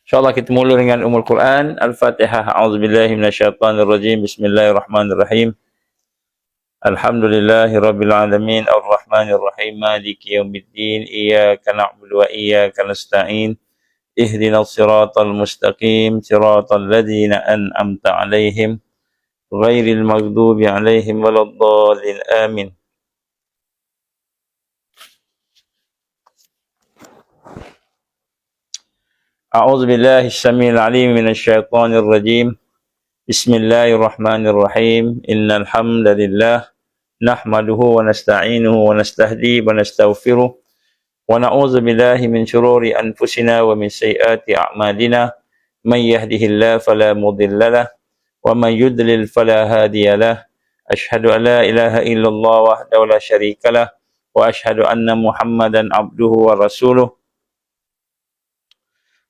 InsyaAllah kita mula dengan Ummul Quran. Al-Fatihah. A'udzubillahi minasyaitanirrajim. Bismillahirrahmanirrahim. Alhamdulillahi Rabbil Alamin. Ar-Rahmanirrahim. Maliki yaumiddin. Iyaka na'budu wa iyaka nasta'in. Ihdinas siratal mustaqim. Siratal ladzina an'amta 'alaihim ghairil maghdubi 'alaihim waladdallin. Amin. أعوذ بالله السميع العليم من الشيطان الرجيم. بسم الله الرحمن الرحيم. إن الحمد لله نحمده ونستعينه ونستهديه ونستغفره ونعوذ بالله من شرور أنفسنا ومن سيئات أعمالنا. من يهده الله فلا مضل له ومن يضلل فلا هادي له. أشهد أن لا إله إلا الله وحده لا شريك له وأشهد أن محمدا عبده ورسوله.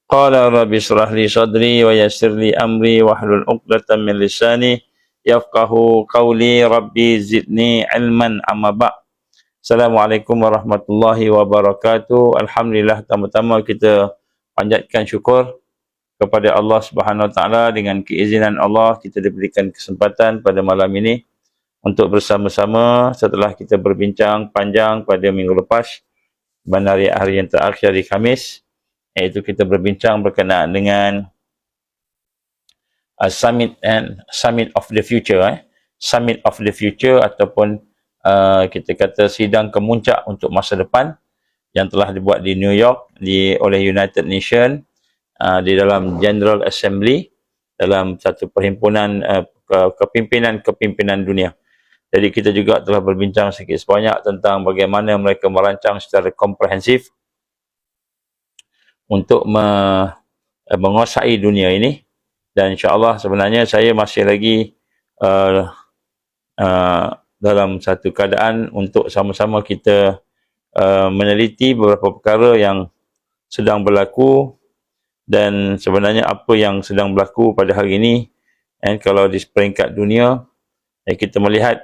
Qala rabbi shrah li sadri wa yassir li amri wahlul 'uqdatam min lisani yafqahu qawli. Rabbi zidni ilman amma ba'. Assalamualaikum warahmatullahi wabarakatuh. Alhamdulillah, pertama-tama kita panjatkan syukur kepada Allah Subhanahu Wa Taala. Dengan keizinan Allah kita diberikan kesempatan pada malam ini untuk bersama-sama setelah kita berbincang panjang pada minggu lepas, pada hari yang terakhir di Khamis, iaitu kita berbincang berkenaan dengan Summit of the Future, Summit of the Future, ataupun kita kata sidang kemuncak untuk masa depan yang telah dibuat di New York oleh United Nations, di dalam General Assembly, dalam satu perhimpunan kepimpinan dunia. Jadi kita juga telah berbincang sedikit sebanyak tentang bagaimana mereka merancang secara komprehensif untuk menguasai dunia ini. Dan insyaAllah sebenarnya saya masih lagi dalam satu keadaan untuk sama-sama kita meneliti beberapa perkara yang sedang berlaku. Dan sebenarnya apa yang sedang berlaku pada hari ini, kalau di peringkat dunia, kita melihat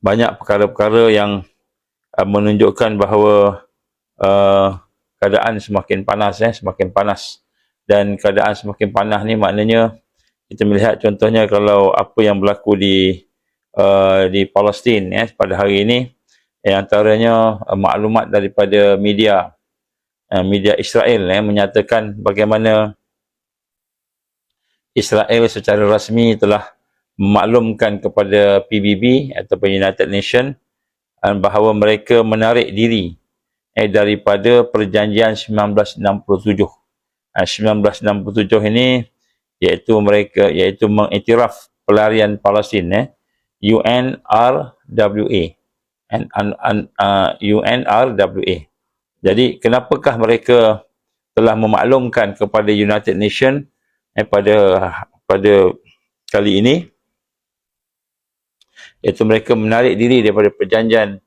banyak perkara-perkara yang menunjukkan bahawa keadaan semakin panas, dan keadaan semakin panas ni maknanya kita melihat contohnya kalau apa yang berlaku di Palestin pada hari ini, antaranya maklumat daripada media Israel menyatakan bagaimana Israel secara rasmi telah memaklumkan kepada PBB ataupun United Nations bahawa mereka menarik diri daripada perjanjian 1967. 1967 ini iaitu mengiktiraf pelarian Palestin, UNRWA. UNRWA. Jadi kenapakah mereka telah memaklumkan kepada United Nations pada kali ini, iaitu mereka menarik diri daripada perjanjian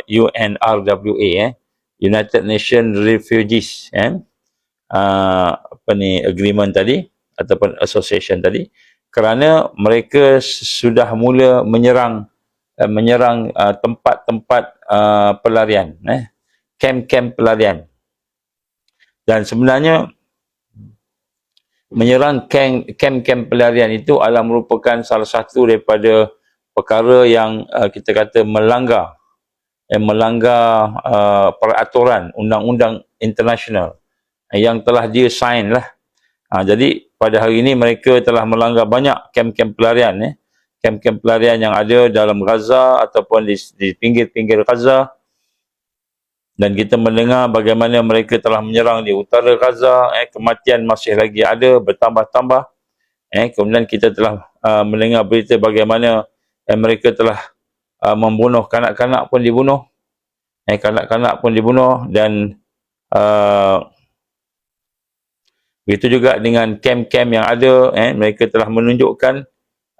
UNRWA, United Nations Refugees agreement tadi ataupun association tadi, kerana mereka sudah mula menyerang tempat-tempat pelarian, kem-kem pelarian. Dan sebenarnya menyerang kem-kem pelarian itu adalah merupakan salah satu daripada perkara yang kita kata melanggar peraturan undang-undang internasional yang telah dia sign lah. Jadi pada hari ini mereka telah melanggar banyak kem-kem pelarian, kem-kem pelarian yang ada dalam Gaza ataupun di pinggir-pinggir Gaza. Dan kita mendengar bagaimana mereka telah menyerang di utara Gaza, kematian masih lagi ada, bertambah-tambah. Kemudian kita telah mendengar berita bagaimana mereka telah membunuh kanak-kanak pun dibunuh. Dan begitu juga dengan kem-kem yang ada, mereka telah menunjukkan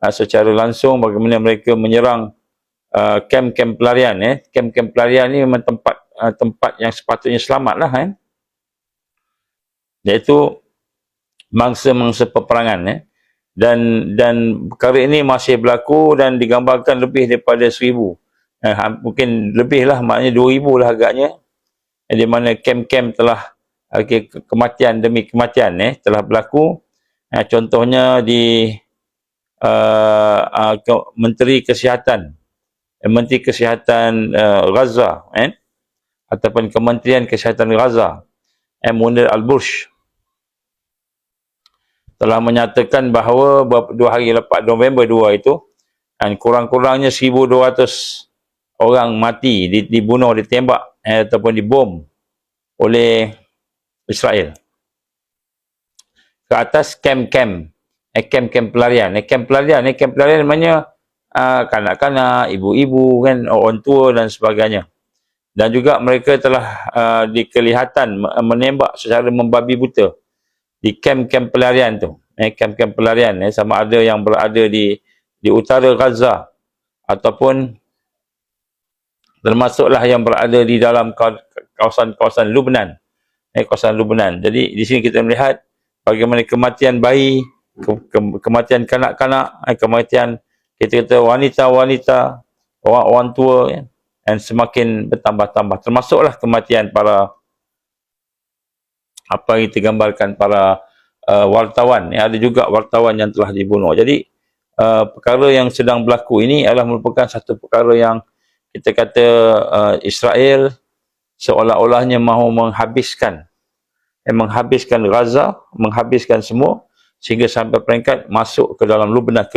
secara langsung bagaimana mereka menyerang kem-kem pelarian. Kem-kem pelarian ni memang tempat yang sepatutnya selamat lah, iaitu mangsa-mangsa peperangan. Dan perkara ini masih berlaku dan digambarkan lebih daripada 1,000. Mungkin lebih lah, maknanya 2,000 lah agaknya. di mana kem-kem telah kematian demi kematian telah berlaku. Contohnya di Menteri Kesihatan Gaza ataupun Kementerian Kesihatan Gaza, Munir Al-Bursh, telah menyatakan bahawa 2 hari lepas November 2 itu, kurang-kurangnya 1,200 orang mati, dibunuh, ditembak ataupun dibom oleh Israel ke atas kem-kem pelarian. Kem pelarian namanya kanak-kanak, ibu-ibu kan, orang tua dan sebagainya. Dan juga mereka telah dikelihatan menembak secara membabi buta di kem-kem pelarian tu. Kem-kem pelarian sama ada yang berada di utara Gaza ataupun termasuklah yang berada di dalam kawasan Lubnan. Kawasan Lubnan. Jadi di sini kita melihat bagaimana kematian bayi, kematian kanak-kanak, kematian kita kata wanita-wanita, orang tua, dan semakin bertambah-tambah. Termasuklah kematian para, apa yang kita gambarkan, para wartawan. Ada juga wartawan yang telah dibunuh. Jadi perkara yang sedang berlaku ini adalah merupakan satu perkara yang kita kata Israel seolah-olahnya mahu menghabiskan Gaza, menghabiskan semua sehingga sampai peringkat masuk ke dalam Lubnan,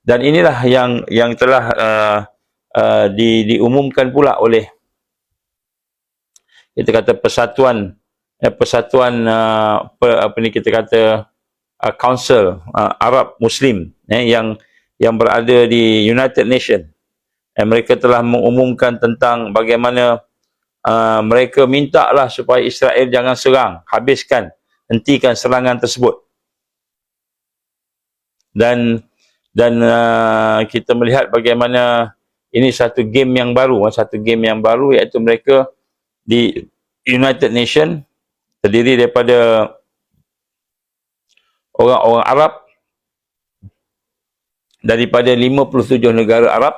Dan inilah yang telah diumumkan pula oleh, kita kata, persatuan apa ni kita kata Council Arab Muslim yang berada di United Nations. Mereka telah mengumumkan tentang bagaimana mereka mintalah supaya Israel jangan serang, hentikan serangan tersebut. Dan kita melihat bagaimana ini satu game yang baru, iaitu mereka di United Nations terdiri daripada orang-orang Arab daripada 57 negara Arab,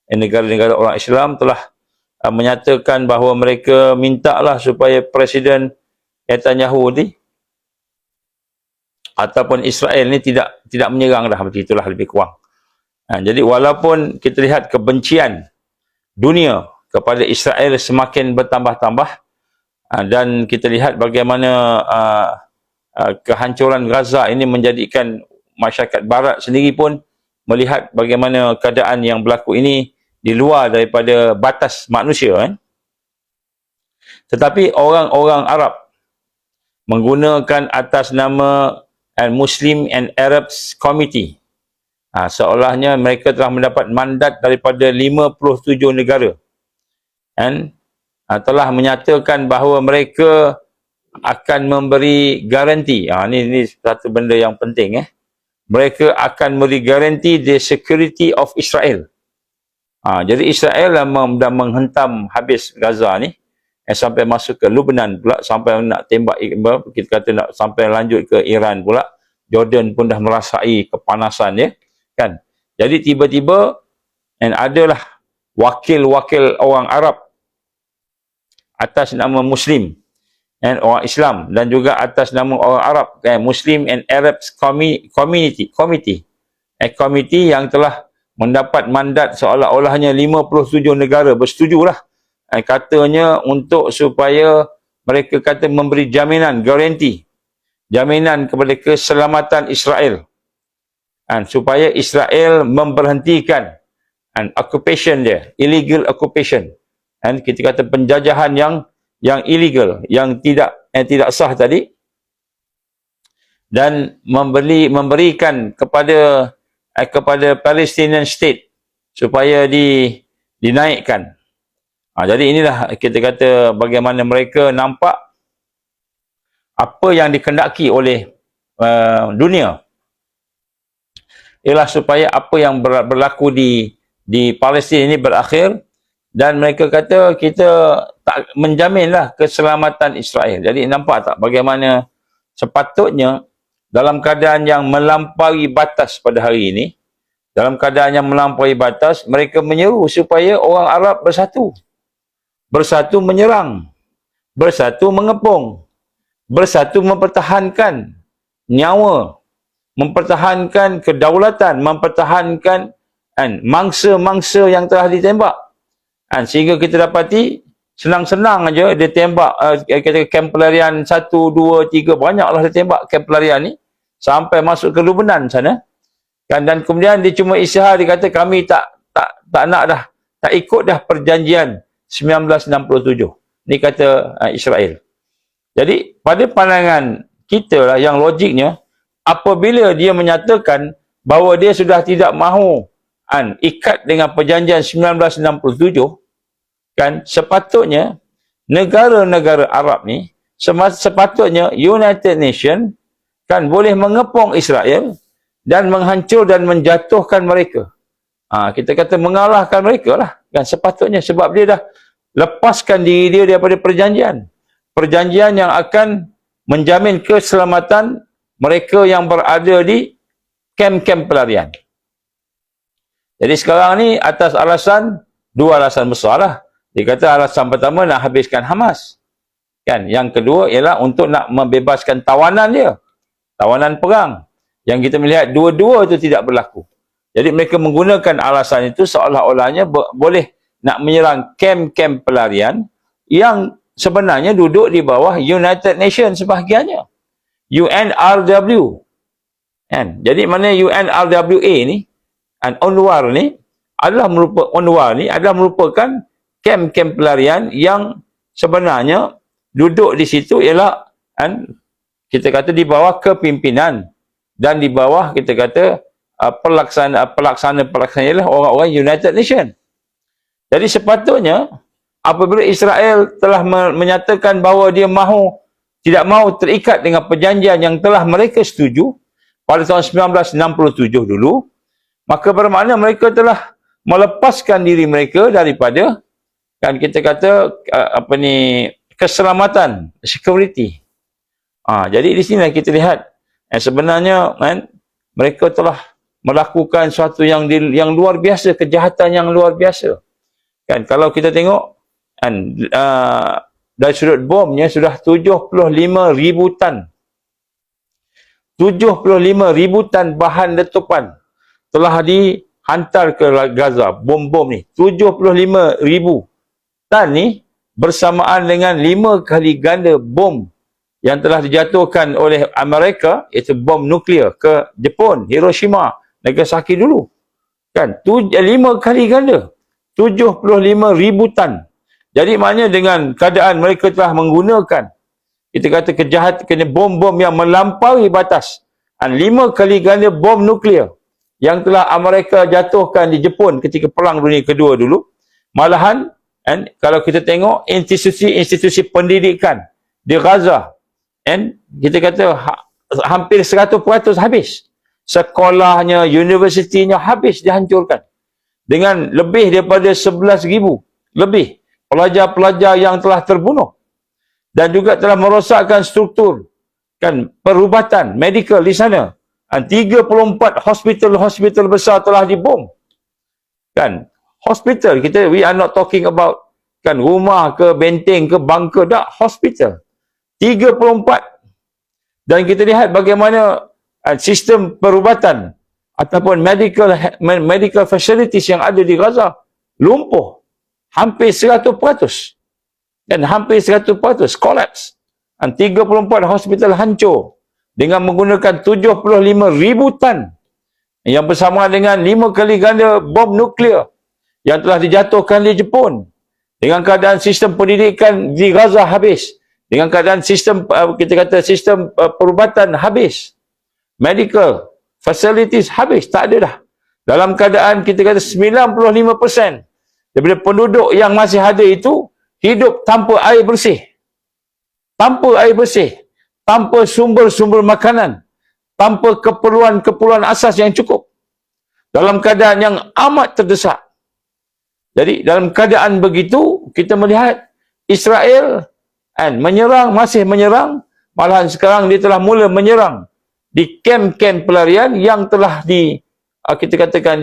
negara-negara orang Islam telah menyatakan bahawa mereka mintalah supaya Presiden Netanyahu ni ataupun Israel ni tidak menyerang dah, begitulah lebih kurang. Jadi walaupun kita lihat kebencian dunia kepada Israel semakin bertambah-tambah, dan kita lihat bagaimana kehancuran Gaza ini menjadikan masyarakat Barat sendiri pun melihat bagaimana keadaan yang berlaku ini di luar daripada batas manusia. Tetapi orang-orang Arab menggunakan atas nama Muslim and Arabs Committee, seolahnya mereka telah mendapat mandat daripada 57 negara dan telah menyatakan bahawa mereka akan memberi garanti. Ini satu benda yang penting. Mereka akan memberi garanti the security of Israel. Jadi Israel dah menghentam habis Gaza ni, sampai masuk ke Lubnan pula, sampai nak tembak, kita kata nak sampai lanjut ke Iran pula. Jordan pun dah merasai kepanasan dia, kan. Jadi tiba-tiba adalah wakil-wakil orang Arab atas nama Muslim dan orang Islam, dan juga atas nama orang Arab, Muslim and Arabs Committee, yang telah mendapat mandat seolah-olahnya 57 negara bersetujulah, katanya, untuk supaya mereka kata memberi jaminan, jaminan kepada keselamatan Israel, supaya Israel memberhentikan occupation dia, illegal occupation, kita kata penjajahan yang illegal, yang tidak sah tadi, dan memberikan kepada Palestinian State supaya dinaikkan. Jadi inilah kita kata bagaimana mereka nampak apa yang dikehendaki oleh dunia ialah supaya apa yang berlaku di Palestin ini berakhir, dan mereka kata kita tak menjaminlah keselamatan Israel. Jadi nampak tak bagaimana sepatutnya dalam keadaan yang melampaui batas pada hari ini, dalam keadaan yang melampaui batas, mereka menyeru supaya orang Arab bersatu. bersatu menyerang, bersatu mengepung, bersatu mempertahankan nyawa, mempertahankan kedaulatan, mempertahankan mangsa-mangsa yang telah ditembak. Sehingga kita dapati senang-senang aja dia tembak kata kamp pelarian 1, 2, 3, banyaklah dia tembak kamp pelarian ni sampai masuk ke Lubnan sana. Dan kemudian dia cuma isytihar, dia kata kami tak nak dah, tak ikut dah perjanjian 1967. Ni kata Israel. Jadi pada pandangan kita lah yang logiknya, apabila dia menyatakan bahawa dia sudah tidak mahu ikat dengan perjanjian 1967, kan, sepatutnya negara-negara Arab ni, sepatutnya United Nations kan boleh mengepung Israel dan menghancur dan menjatuhkan mereka. Kita kata mengalahkan mereka lah, kan, sepatutnya, sebab dia dah lepaskan diri dia daripada perjanjian yang akan menjamin keselamatan mereka yang berada di kamp-kamp pelarian. Jadi sekarang ni atas dua alasan besar lah. Dia kata alasan pertama nak habiskan Hamas. Kan? Yang kedua ialah untuk nak membebaskan tawanan dia. Tawanan perang. Yang kita melihat dua-dua itu tidak berlaku. Jadi mereka menggunakan alasan itu seolah-olahnya boleh nak menyerang kamp-kamp pelarian yang sebenarnya duduk di bawah United Nations sebahagiannya. UNRW. Kan? Jadi mana UNRWA ni, UNRWA ni adalah merupakan kamp-kamp pelarian yang sebenarnya duduk di situ ialah kita kata di bawah kepimpinan dan di bawah kita kata pelaksana ialah orang-orang United Nations. Jadi sepatutnya apabila Israel telah menyatakan bahawa dia tidak mahu terikat dengan perjanjian yang telah mereka setuju pada tahun 1967 dulu, maka bermakna mereka telah melepaskan diri mereka daripada, kan, kita kata keselamatan, security. Jadi di sini kita lihat sebenarnya mereka telah melakukan sesuatu yang luar biasa, kejahatan yang luar biasa. Kan, kalau kita tengok dari sudut bomnya sudah 75,000 tan. 75,000 tan bahan letupan telah dihantar ke Gaza. Bom-bom ni 75,000 tan ni bersamaan dengan 5 kali ganda bom yang telah dijatuhkan oleh Amerika, iaitu bom nuklear ke Jepun, Hiroshima, Nagasaki dulu. Kan, 5 kali ganda. 75,000 tan. Jadi maknanya dengan keadaan mereka telah menggunakan, kita kata kejahatan, bom-bom yang melampaui batas. 5 kali ganda bom nuklear yang telah Amerika jatuhkan di Jepun ketika Perang Dunia Kedua dulu. Malahan, kalau kita tengok institusi pendidikan di Gaza, kita kata hampir 100% habis. Sekolahnya, universitinya habis, dihancurkan. Dengan lebih daripada 11,000 lebih pelajar-pelajar yang telah terbunuh. Dan juga telah merosakkan struktur, kan, perubatan medikal di sana. 34 hospital besar telah dibom. Kan, hospital, we are not talking about, kan, rumah ke, benteng ke, bunker, tak, hospital. 34. Dan kita lihat bagaimana sistem perubatan ataupun medical facilities yang ada di Gaza lumpuh hampir 100%. Dan hampir 100% collapse. 34 hospital hancur dengan menggunakan 75,000 tan yang bersama dengan 5 kali ganda bom nuklear yang telah dijatuhkan di Jepun. Dengan keadaan sistem pendidikan di Gaza habis. Dengan keadaan sistem, kita kata sistem perubatan habis. Medical facilities habis, tak ada dah. Dalam keadaan kita kata 95% daripada penduduk yang masih ada itu hidup tanpa air bersih. Tanpa air bersih, tanpa sumber-sumber makanan, tanpa keperluan-keperluan asas yang cukup. Dalam keadaan yang amat terdesak. Jadi dalam keadaan begitu, kita melihat Israel masih menyerang, malahan sekarang dia telah mula menyerang di kamp-kamp pelarian yang telah kita katakan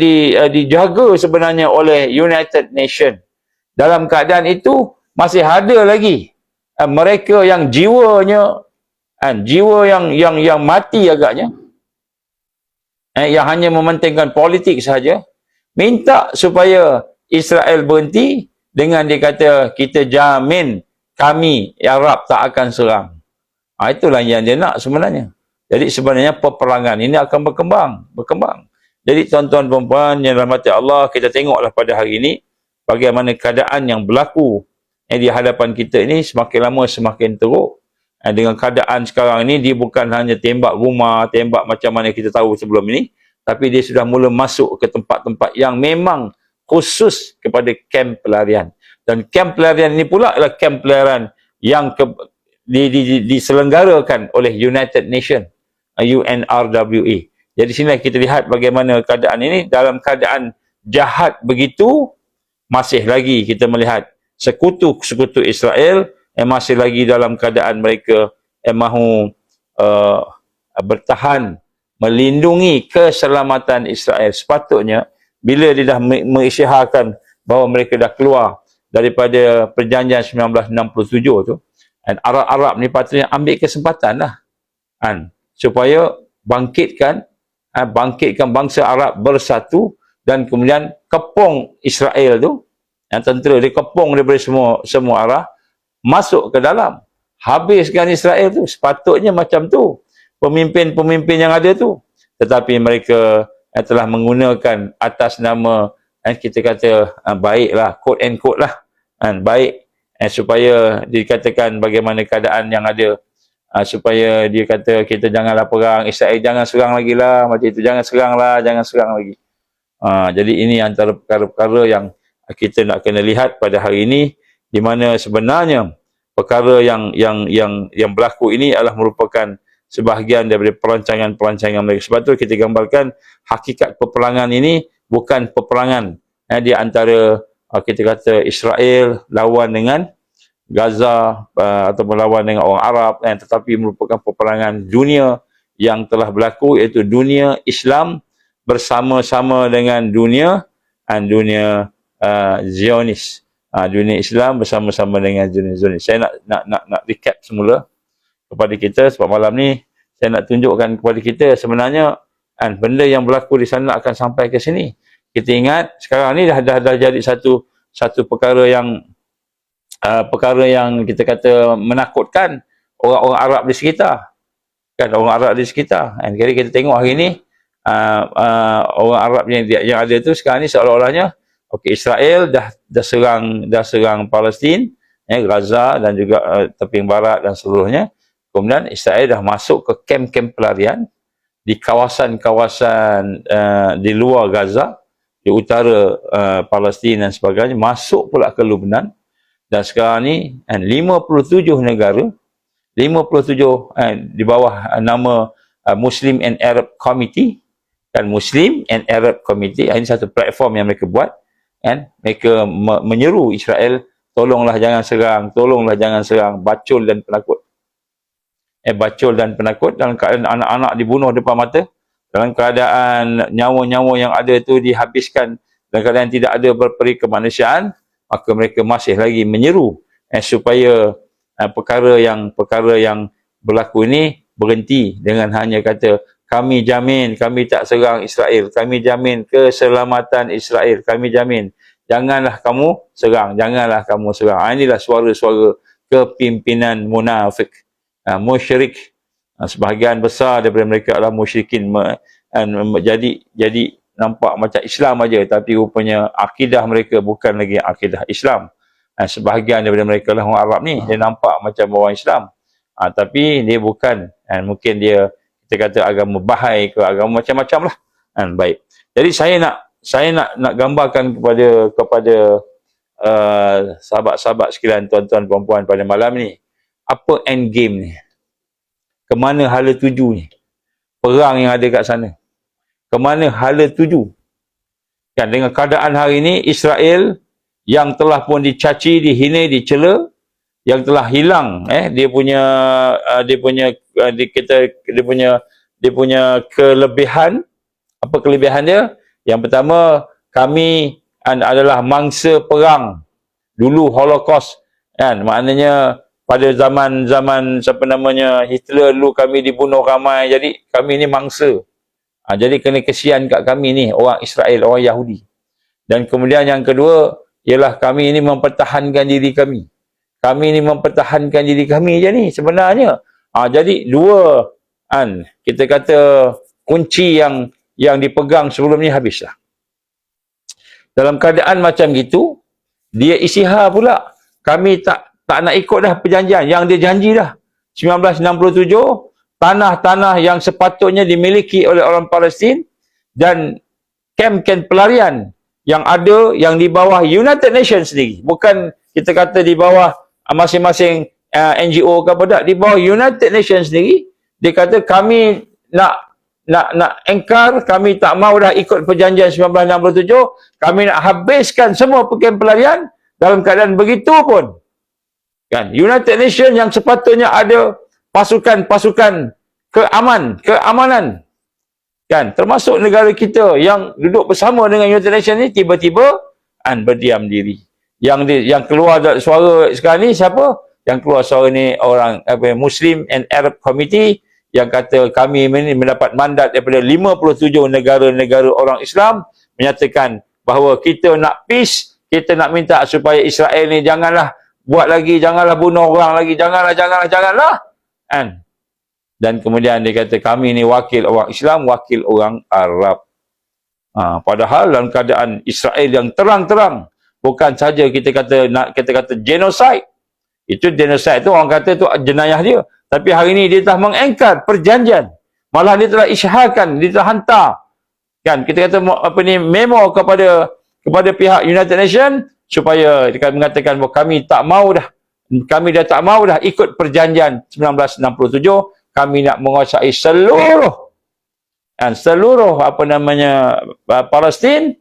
dijaga sebenarnya oleh United Nations. Dalam keadaan itu, masih ada lagi mereka yang jiwanya jiwa yang mati agaknya, yang hanya mementingkan politik sahaja, minta supaya Israel berhenti dengan dia kata kita jamin kami Arab tak akan serang. Itulah yang dia nak sebenarnya. Jadi sebenarnya peperangan ini akan berkembang. Jadi tuan-tuan dan puan yang dirahmati Allah, kita tengoklah pada hari ini bagaimana keadaan yang berlaku di hadapan kita ini semakin lama semakin teruk. Dengan keadaan sekarang ini, dia bukan hanya tembak rumah, tembak macam mana kita tahu sebelum ini, tapi dia sudah mula masuk ke tempat-tempat yang memang khusus kepada kamp pelarian. Dan kamp pelarian ini pula adalah kamp pelarian yang diselenggarakan oleh United Nations, UNRWA. Jadi sini kita lihat bagaimana keadaan ini dalam keadaan jahat begitu, masih lagi kita melihat sekutu-sekutu Israel masih lagi dalam keadaan mereka mahu bertahan melindungi keselamatan Israel. Sepatutnya bila dia dah mengisytiharkan bahawa mereka dah keluar daripada perjanjian 1967 tu, dan Arab-Arab ni patutnya ambil kesempatan lah supaya bangkitkan bangsa Arab bersatu dan kemudian kepung Israel tu, yang tentera dia kepung daripada semua arah masuk ke dalam, habiskan Israel tu. Sepatutnya macam tu pemimpin-pemimpin yang ada tu, tetapi mereka telah menggunakan atas nama kita kata baiklah, quote and quote lah, baik supaya dikatakan bagaimana keadaan yang ada, supaya dia kata kita janganlah perang, Israel jangan serang lagi lah, macam itu, jangan serang lagi. Jadi ini antara perkara-perkara yang kita nak kena lihat pada hari ini, di mana sebenarnya perkara yang berlaku ini adalah merupakan sebahagian daripada perancangan-perancangan mereka. Sebab tu kita gambarkan hakikat peperangan ini bukan peperangan di antara kita kata Israel lawan dengan Gaza atau lawan dengan orang Arab, tetapi merupakan peperangan dunia yang telah berlaku, iaitu dunia Islam bersama-sama dengan dunia Zionis. Dunia Islam bersama-sama dengan dunia Zionis. Saya nak recap semula kepada kita, sebab malam ni saya nak tunjukkan kepada kita sebenarnya benda yang berlaku di sana akan sampai ke sini. Kita ingat sekarang ni dah jadi satu perkara yang kita kata menakutkan orang-orang Arab di sekitar. Orang Arab di sekitar. Jadi kita tengok hari ni orang Arab yang ada tu sekarang ni seolah-olahnya Israel dah serang Palestin, Gaza dan juga tepi barat dan seluruhnya. Kemudian Israel dah masuk ke kamp-kamp pelarian di kawasan-kawasan di luar Gaza, di utara Palestin dan sebagainya, masuk pula ke Lebanon. Dan sekarang ni 57 negara, 57 di bawah nama Muslim and Arab Committee, Muslim and Arab Committee, ini satu platform yang mereka buat. Mereka menyeru Israel, tolonglah jangan serang, bacul dan penakut. Bacul dan penakut, dalam keadaan anak-anak dibunuh depan mata, dalam keadaan nyawa-nyawa yang ada itu dihabiskan, dalam keadaan tidak ada berperi kemanusiaan, maka mereka masih lagi menyeru supaya perkara yang berlaku ini berhenti dengan hanya kata kami jamin kami tak serang Israel, kami jamin keselamatan Israel, kami jamin janganlah kamu serang. Inilah suara-suara kepimpinan munafik, musyrik. Sebahagian besar daripada mereka adalah musyrikin. Jadi nampak macam Islam aja, tapi rupanya akidah mereka bukan lagi akidah Islam. Sebahagian daripada mereka lah orang Arab ni, dia nampak macam orang Islam, tapi dia bukan. Mungkin dia kita kata agama Bahai ke agama macam-macam lah. Baik. Jadi saya nak gambarkan kepada sahabat-sahabat sekalian, tuan-tuan puan-puan, pada malam ni, apa end game ni? Kemana hala tuju ni? Perang yang ada kat sana, kemana hala tuju? Dengan keadaan hari ini, Israel yang telah pun dicaci, dihina, dicela, yang telah hilang dia punya kelebihan. Apa kelebihan dia? Yang pertama, kami adalah mangsa perang. Dulu Holocaust Kan? Maknanya pada zaman siapa namanya Hitler dulu kami dibunuh ramai, jadi kami ni mangsa. Jadi kena kesian kat kami ni orang Israel, orang Yahudi. Dan kemudian yang kedua ialah kami ini mempertahankan diri kami. Kami ini mempertahankan diri kami je ni sebenarnya. Jadi dua kita kata kunci yang dipegang sebelum ni habislah. Dalam keadaan macam gitu, dia isytihar pula. Kami tak nak ikut dah perjanjian yang dia janji dah. 1967, tanah-tanah yang sepatutnya dimiliki oleh orang Palestin dan kem-kem pelarian yang ada yang di bawah United Nations sendiri. Bukan kita kata di bawah masing-masing NGO ke apa tak, di bawah United Nations sendiri. Dia kata kami nak engkar, kami tak mau dah ikut perjanjian 1967, kami nak habiskan semua kem pelarian. Dalam keadaan begitu pun kan, United Nations yang sepatutnya ada pasukan-pasukan keamanan kan, termasuk negara kita yang duduk bersama dengan United Nations ni, tiba-tiba berdiam diri. Yang keluar suara sekarang ni siapa? Yang keluar suara ni orang Muslim and Arab Committee yang kata kami mendapat mandat daripada 57 negara-negara orang Islam menyatakan bahawa kita nak peace, kita nak minta supaya Israel ni janganlah buat lagi, janganlah bunuh orang lagi, janganlah. Dan kemudian dia kata kami ni wakil orang Islam, wakil orang Arab. Padahal dalam keadaan Israel yang terang-terang, bukan saja kita kata genocide. Itu genocide tu orang kata tu jenayah dia. Tapi hari ini dia telah mengengkar perjanjian. Malah dia telah isytiharkan, dia telah hantar kan, kita kata memo kepada pihak United Nations supaya dia mengatakan bahawa kami dah tak mau dah ikut perjanjian 1967. Kami nak menguasai seluruh Palestin,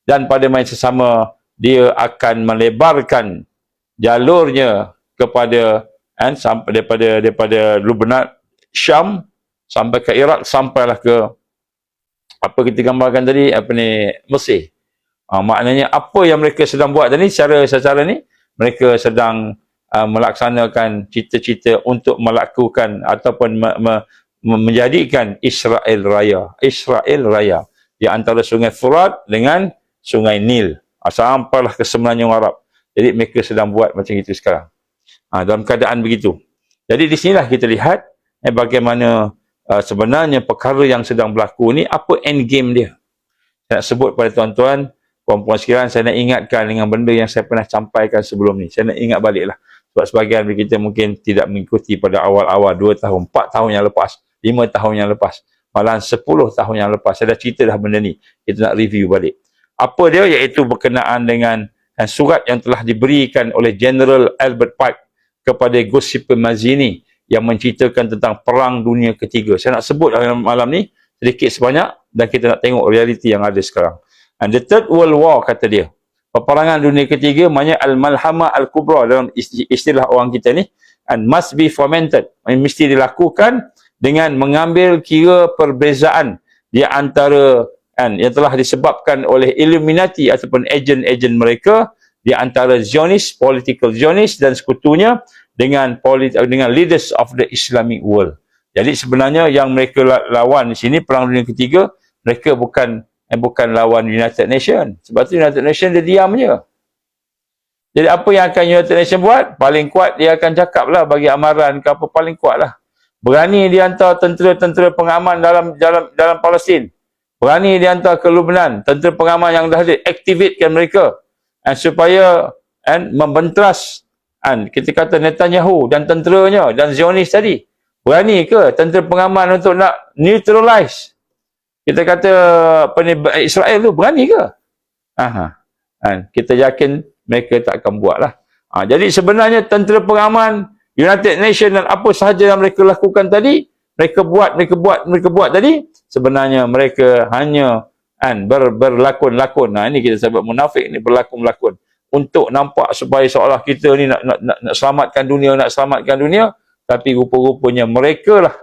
dan pada masa sama dia akan melebarkan jalurnya kepada sampai daripada Lebanon, Syam sampai ke Iraq, sampailah ke apa kita gambarkan tadi Mesir. Maknanya apa yang mereka sedang buat tadi secara ni mereka sedang melaksanakan cita-cita untuk melakukan ataupun menjadikan Israel Raya di antara sungai Furat dengan sungai Nil, sampailah ke semenanjung Arab. Jadi mereka sedang buat macam itu sekarang. Dalam keadaan begitu. Jadi di sinilah kita lihat bagaimana sebenarnya perkara yang sedang berlaku ni, apa end game dia. Saya nak sebut pada tuan-tuan, puan-puan sekalian, saya nak ingatkan dengan benda yang saya pernah sampaikan sebelum ni. Saya nak ingat baliklah. Sebab sebahagian dari kita mungkin tidak mengikuti pada awal-awal 2 tahun, 4 tahun yang lepas, 5 tahun yang lepas, malahan 10 tahun yang lepas. Saya dah cerita dah benda ni. Kita nak review balik. Apa dia? Iaitu berkenaan dengan surat yang telah diberikan oleh General Albert Pike kepada Giuseppe Mazzini yang menceritakan tentang Perang Dunia Ketiga. Saya nak sebut dalam malam ni sedikit sebanyak dan kita nak tengok realiti yang ada sekarang. And the Third World War, kata dia, peperangan dunia ketiga, maknanya Al-Malhamah Al-Kubra dalam istilah orang kita ni, and must be fomented, mesti dilakukan dengan mengambil kira perbezaan di antara yang telah disebabkan oleh Illuminati ataupun ejen-ejen mereka di antara Zionis, political Zionis dan sekutunya dengan leaders of the Islamic world. Jadi sebenarnya yang mereka lawan di sini Perang Dunia Ketiga, mereka bukan lawan United Nations. Sebab tu United Nations dia diam je. Jadi apa yang akan United Nations buat? Paling kuat dia akan cakap lah, bagi amaran ke apa, paling kuat lah. Berani dia hantar tentera-tentera pengaman dalam Palestin. Berani dia hantar ke Lebanon, tentera pengaman yang dah diaktifkan mereka. Supaya membentras kita kata Netanyahu dan tenteranya dan Zionis tadi. Berani ke tentera pengaman untuk nak neutralize kita kata Israel tu? Berani ke? Kita yakin mereka tak akan buat lah. Jadi sebenarnya tentera pengaman, United Nations dan apa sahaja yang mereka lakukan tadi, mereka buat tadi, sebenarnya mereka hanya berlakon-lakon. Ini kita sebut munafik ni, berlakon-lakon untuk nampak supaya seolah kita ni nak selamatkan dunia, tapi rupa-rupanya mereka lah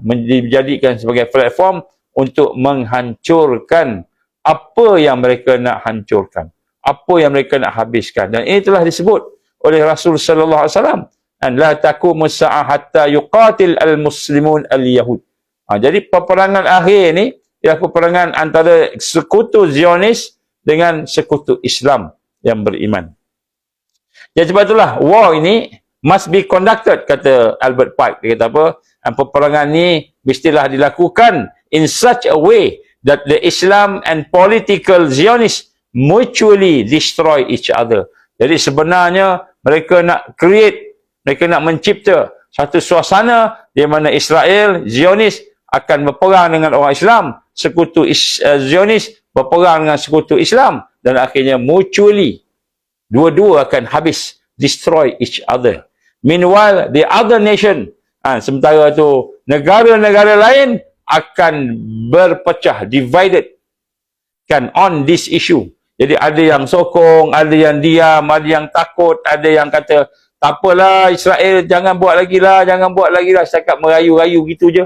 menjadikan sebagai platform untuk menghancurkan apa yang mereka nak hancurkan, apa yang mereka nak habiskan. Dan ini telah disebut oleh Rasul sallallahu alaihi wasallam, an la taqumu sa'ah hatta yuqatil al-muslimun al-yahud. Jadi peperangan akhir ni ialah peperangan antara sekutu Zionis dengan sekutu Islam yang beriman. Jadi sebab itulah war ini must be conducted, kata Albert Pike. Dia kata apa? Peperangan ni mestilah dilakukan in such a way that the Islam and political Zionists mutually destroy each other. Jadi sebenarnya mereka nak create, mereka nak mencipta satu suasana di mana Israel, Zionis akan berperang dengan orang Islam, sekutu Zionis berperang dengan sekutu Islam, dan akhirnya mutually dua-dua akan habis, destroy each other. Meanwhile, the other nation, sementara tu negara-negara lain akan berpecah, divided kan on this issue. Jadi ada yang sokong, ada yang diam, ada yang takut, ada yang kata tak apalah Israel, jangan buat lagi lah, setakat merayu-rayu gitu je.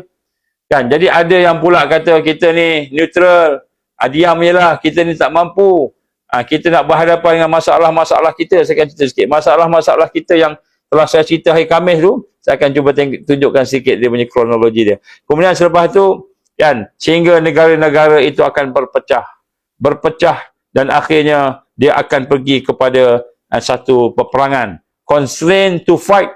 Kan, jadi ada yang pula kata kita ni neutral, diam je lah, kita ni tak mampu. Kita nak berhadapan dengan masalah-masalah kita. Saya akan cerita sikit. Masalah-masalah kita yang telah saya cerita hari Khamis tu, saya akan cuba tunjukkan sikit dia punya kronologi dia. Kemudian selepas tu, kan, sehingga negara-negara itu akan berpecah dan akhirnya dia akan pergi kepada satu peperangan. Constrained to fight.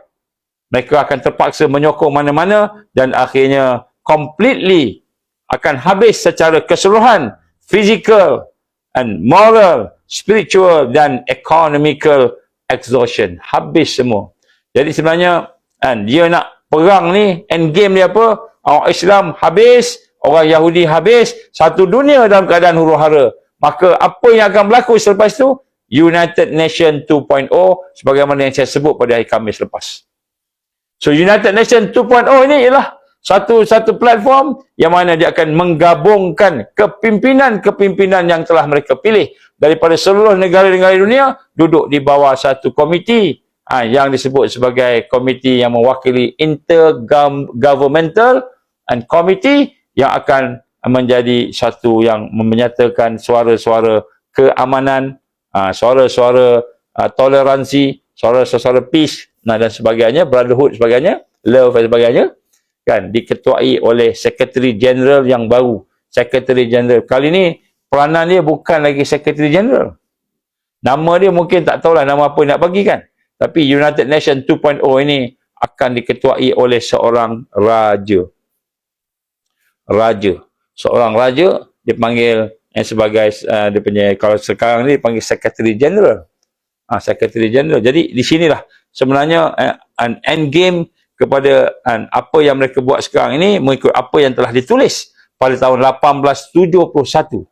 Mereka akan terpaksa menyokong mana-mana dan akhirnya completely akan habis secara keseluruhan, physical and moral, spiritual dan economical exhaustion. Habis semua. Jadi sebenarnya dia nak perang ni, end game dia apa? Orang Islam habis, orang Yahudi habis, satu dunia dalam keadaan huru-hara. Maka apa yang akan berlaku selepas itu? United Nations 2.0 sebagaimana yang saya sebut pada hari Khamis lepas. So United Nations 2.0 ini ialah satu platform yang mana dia akan menggabungkan kepimpinan-kepimpinan yang telah mereka pilih daripada seluruh negara-negara dunia duduk di bawah satu komiti yang disebut sebagai komiti yang mewakili intergovernmental and committee yang akan menjadi satu yang menyatakan suara-suara keamanan, suara-suara toleransi, suara-suara peace dan sebagainya, brotherhood sebagainya, love dan sebagainya, kan, diketuai oleh Secretary General yang baru. Secretary General kali ni peranan dia bukan lagi Secretary General. Nama dia mungkin tak tahulah nama apa nak bagi, kan. Tapi United Nations 2.0 ini akan diketuai oleh seorang raja. Seorang raja dipanggil sebagai dia punya, kalau sekarang ni dipanggil Secretary General. Secretary General. Jadi di sinilah sebenarnya an end game kepada apa yang mereka buat sekarang ini mengikut apa yang telah ditulis pada tahun 1871.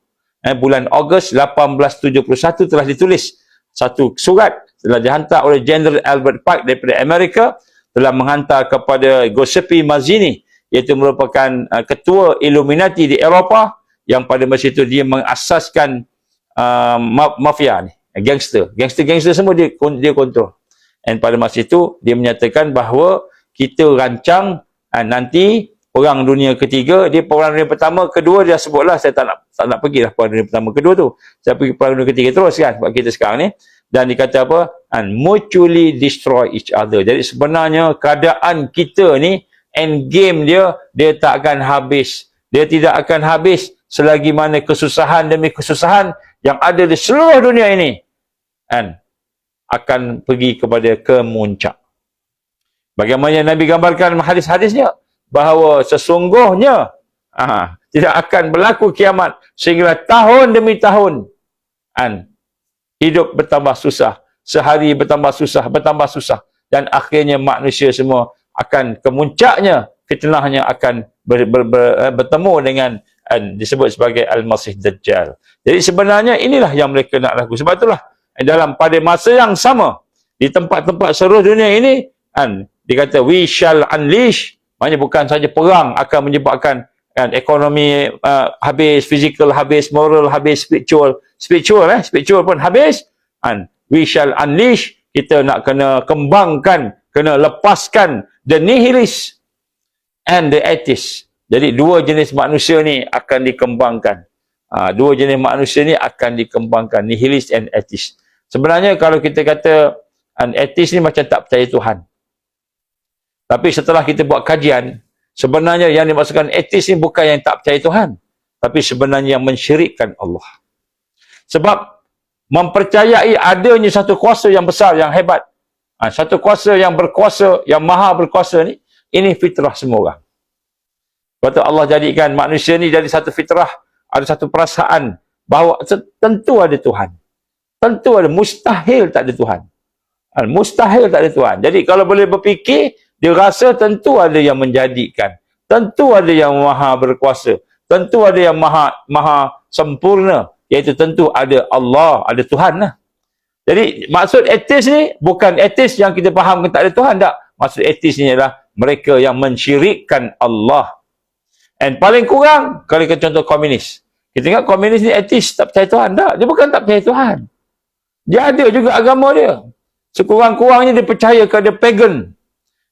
Bulan Ogos 1871 telah ditulis satu surat, telah dihantar oleh General Albert Pike daripada Amerika, telah menghantar kepada Giuseppe Mazzini, iaitu merupakan ketua Illuminati di Eropah, yang pada masa itu dia mengasaskan mafia ni, gangster semua dia kontrol. Dan pada masa itu dia menyatakan bahawa kita rancang nanti perang dunia ketiga. Dia perang dunia pertama, kedua dia sebutlah, saya tak nak pergi lah perang dunia pertama, kedua tu saya pergi perang dunia ketiga terus, kan, sebab kita sekarang ni. Dan dikata apa? Mutually destroy each other. Jadi sebenarnya keadaan kita ni, end game dia tak akan habis. Dia tidak akan habis selagi mana kesusahan demi kesusahan yang ada di seluruh dunia ini akan pergi kepada kemuncak. Bagaimana Nabi gambarkan hadis-hadisnya, bahawa sesungguhnya tidak akan berlaku kiamat sehingga tahun demi tahun hidup bertambah susah, sehari bertambah susah, dan akhirnya manusia semua akan kemuncaknya, fitnahnya akan bertemu dengan disebut sebagai Al-Masih Dajjal. Jadi sebenarnya inilah yang mereka nak lakukan. Sebab itulah pada masa yang sama di tempat-tempat seluruh dunia ini dikata we shall unleash, maknanya bukan saja perang akan menyebabkan ekonomi habis, fizikal habis, moral habis, spiritual pun habis. We shall unleash, kita nak kena kembangkan, kena lepaskan the nihilist and the atheist. Jadi dua jenis manusia ni akan dikembangkan. Nihilist and atheist. Sebenarnya kalau kita kata Dan etis ni macam tak percaya Tuhan. Tapi setelah kita buat kajian, sebenarnya yang dimaksudkan etis ni bukan yang tak percaya Tuhan, tapi sebenarnya yang mensyirikkan Allah. Sebab mempercayai adanya satu kuasa yang besar, yang hebat, satu kuasa yang berkuasa, yang maha berkuasa ni, ini fitrah semua orang. Sebab tu Allah jadikan manusia ni jadi satu fitrah, ada satu perasaan bahawa tentu ada Tuhan. Tentu ada, mustahil tak ada Tuhan. Mustahil tak ada Tuhan. Jadi kalau boleh berfikir, dia rasa tentu ada yang menjadikan. Tentu ada yang maha berkuasa. Tentu ada yang maha sempurna. Iaitu tentu ada Allah, ada Tuhan lah. Jadi maksud etis ni bukan etis yang kita faham tak ada Tuhan, tak. Maksud etis ni adalah mereka yang mensyirikkan Allah. And paling kurang, kalau kita contoh komunis. Kita tengok komunis ni etis, tak percaya Tuhan. Tak, dia bukan tak percaya Tuhan. Dia ada juga agama dia. Sekurang-kurangnya dia percaya kepada pagan.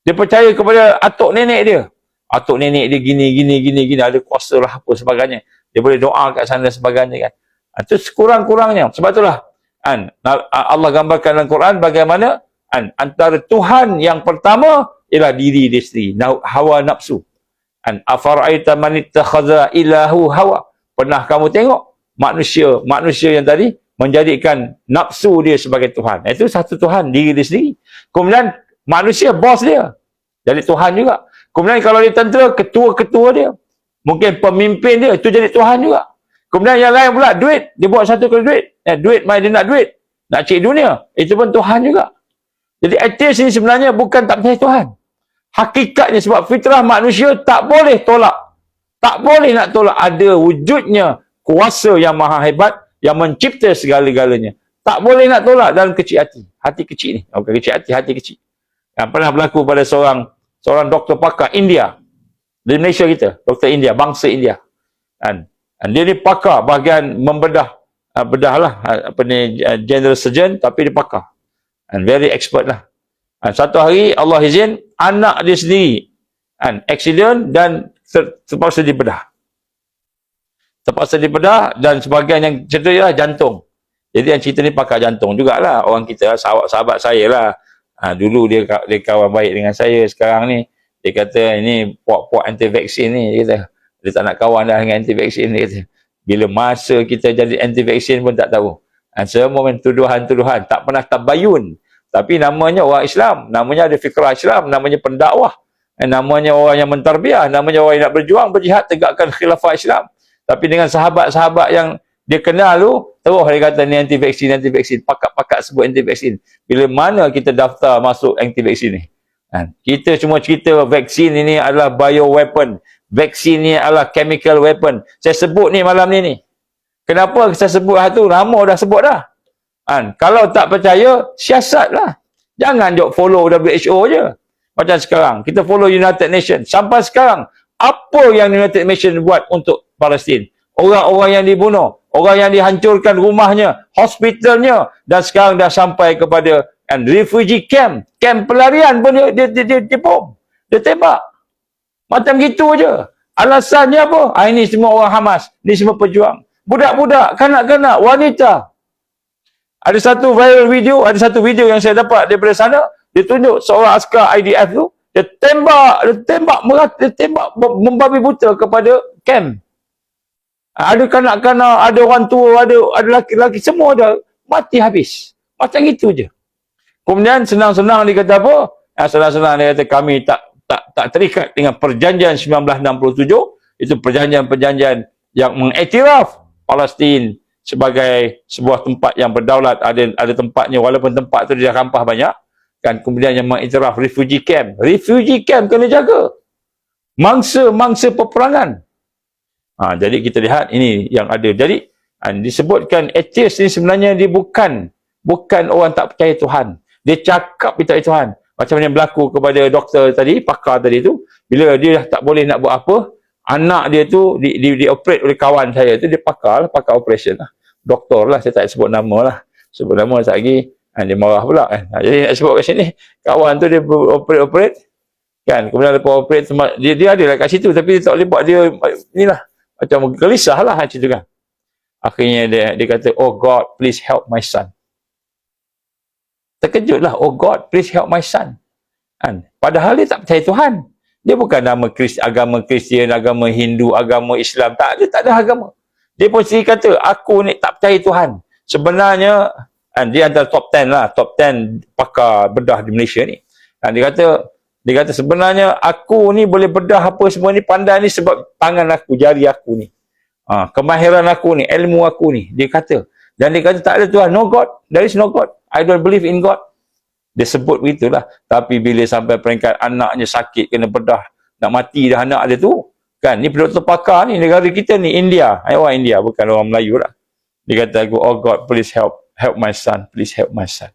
Dia percaya kepada atuk nenek dia. Atuk nenek dia gini, ada kuasa lah apa sebagainya. Dia boleh doa kat sana sebagainya kan. Itu sekurang-kurangnya. Sebab itulah Allah gambarkan dalam Quran bagaimana antara Tuhan yang pertama ialah diri dia sendiri, hawa nafsu. Afara'aita man ittakhadha ilahu hawa. Pernah kamu tengok manusia yang tadi menjadikan nafsu dia sebagai Tuhan. Itu satu Tuhan, diri dia sendiri. Kemudian manusia bos dia, jadi Tuhan juga. Kemudian kalau dia tentera, ketua-ketua dia, mungkin pemimpin dia, itu jadi Tuhan juga. Kemudian yang lain pula, duit, dia buat satu kali duit. Duit, dia nak duit, nak cik dunia, itu pun Tuhan juga. Jadi ateis ni sebenarnya bukan tak percaya Tuhan. Hakikatnya sebab fitrah manusia tak boleh tolak. Tak boleh nak tolak ada wujudnya kuasa yang maha hebat yang mencipta segala-galanya. Tak boleh nak tolak dalam kecil hati. Hati kecil ni. Bukan kecil hati, hati kecil. Yang pernah berlaku pada seorang doktor pakar India. Di Malaysia kita. Doktor India, bangsa India. Dan dia ni pakar bahagian membedah. Bedah lah. General surgeon tapi dia pakar. And very expert lah. Satu hari Allah izin anak dia sendiri accident dan terpaksa dibedah. Terpaksa dibedah dan sebahagian yang cerita ialah jantung. Jadi yang cerita ni pakar jantung jugalah. Orang kita, sahabat saya lah. Dulu dia kawan baik dengan saya. Sekarang ni dia kata ini puak-puak anti-vaksin ni. Dia kata dia tak nak kawan dah dengan anti-vaksin. Dia kata bila masa kita jadi anti-vaksin pun tak tahu. Semua main tuduhan-tuduhan. Tak pernah tabayun. Tapi namanya orang Islam, namanya ada fikrah Islam, namanya pendakwah, namanya orang yang mentarbiah, namanya orang yang nak berjuang, berjihad, tegakkan khilafah Islam. Tapi dengan sahabat-sahabat yang dia kenal tu, terus dia kata ni anti-vaksin, anti-vaksin, pakat-pakat sebut anti-vaksin. Bila mana kita daftar masuk anti-vaksin ni? Kita cuma cerita vaksin ini adalah bioweapon, vaksin ni adalah chemical weapon. Saya sebut ni malam ni. Kenapa saya sebut tu? Lama dah sebut dah. Kalau tak percaya, siasatlah. Jangan jok follow WHO je. Macam sekarang, kita follow United Nations. Sampai sekarang, apa yang United Nations buat untuk Palestin? Orang-orang yang dibunuh, orang yang dihancurkan rumahnya, hospitalnya, dan sekarang dah sampai kepada refugee camp. Camp pelarian pun dia bom. Dia tembak. Macam gitu je. Alasannya apa? Ini semua orang Hamas. Ini semua pejuang. Budak-budak, kanak-kanak, wanita. Ada satu viral video, ada satu video yang saya dapat daripada sana, dia tunjuk seorang askar IDF tu, dia tembak membabi buta kepada camp. Ada kanak-kanak, ada orang tua, ada laki-laki, semua dah mati habis. Macam itu je. Kemudian senang-senang dia kata apa? Senang-senang dia kata kami tak terikat dengan perjanjian 1967, itu perjanjian-perjanjian yang mengiktiraf Palestin sebagai sebuah tempat yang berdaulat, ada tempatnya walaupun tempat tu dia rampah banyak kan. Kemudian yang mengiktiraf refugee camp kena jaga, mangsa peperangan. Jadi kita lihat ini yang ada. Jadi disebutkan atheist ni sebenarnya dia bukan orang tak percaya Tuhan, dia cakap dia tak percaya Tuhan. Macam yang berlaku kepada doktor tadi, pakar tadi tu, bila dia dah tak boleh nak buat apa, anak dia tu di-operate oleh kawan saya tu, dia pakar operation lah. Doktor lah, saya tak sebut nama lah. Sebut nama sekejap lagi, dia marah pula kan. Jadi nak sebut kat sini, kawan tu dia operate kan. Kemudian lepas operate, dia ada lah kat situ, tapi dia tak boleh buat, dia ni lah. Macam gelisah lah macam tu kan. Akhirnya dia kata, oh God, please help my son. Terkejutlah, oh God, please help my son. Kan? Padahal dia tak percaya Tuhan. Dia bukan agama Kristian, agama Hindu, agama Islam. Tak ada agama. Dia pun sendiri kata, aku ni tak percaya Tuhan. Sebenarnya, dia antara top 10 lah, top 10 pakar bedah di Malaysia ni. Dia kata sebenarnya aku ni boleh bedah apa semua ni, pandai ni sebab tangan aku, jari aku ni. Kemahiran aku ni, ilmu aku ni. Dia kata. Dan dia kata tak ada Tuhan. No God. There is no God. I don't believe in God. Dia sebut begitulah. Tapi bila sampai peringkat anaknya sakit, kena bedah, nak mati dah anak dia tu. Kan, ni doktor pakar ni, negara kita ni, India. Orang India, bukan orang Melayu lah. Dia kata aku, oh God, please help my son. Please help my son.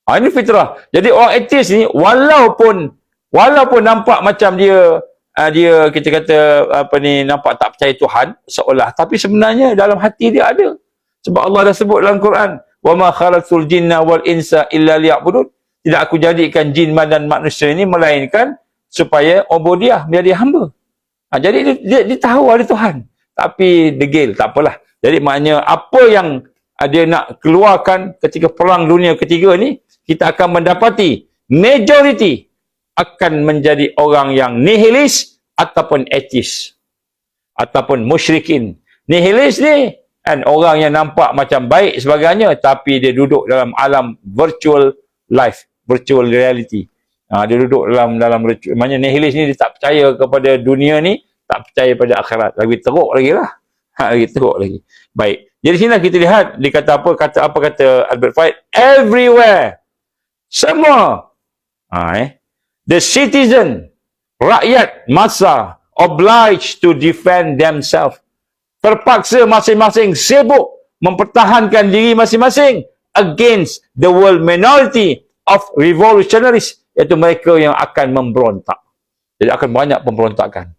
Ini fitrah. Jadi orang ateis ni, walaupun nampak macam dia kita kata nampak tak percaya Tuhan seolah, tapi sebenarnya dalam hati dia ada. Sebab Allah dah sebut dalam Quran, wa ma khalaqtul jinna wal insa illa liya'budun. Tidak aku jadikan jin dan manusia ini melainkan supaya ubudiah, menjadi hamba. Jadi dia tahu ada Tuhan, tapi degil, tak apalah. Jadi maknanya apa yang dia nak keluarkan ketika perang dunia ketiga ni, kita akan mendapati majority akan menjadi orang yang nihilis ataupun atheist ataupun musyrikin. Nihilis ni kan orang yang nampak macam baik sebagainya, tapi dia duduk dalam alam virtual life, virtual reality. Dia duduk dalam maknanya nihilis ni dia tak percaya kepada dunia ni, tak percaya pada akhirat. Lagi teruk lagi lah. Lagi teruk lagi. Baik. Jadi sini kita lihat dia kata kata Albert White, everywhere. Semua. The citizen, rakyat massa, obliged to defend themselves. Terpaksa masing-masing sibuk mempertahankan diri masing-masing against the world minority of revolutionaries, iaitu mereka yang akan memberontak. Jadi akan banyak pemberontakan.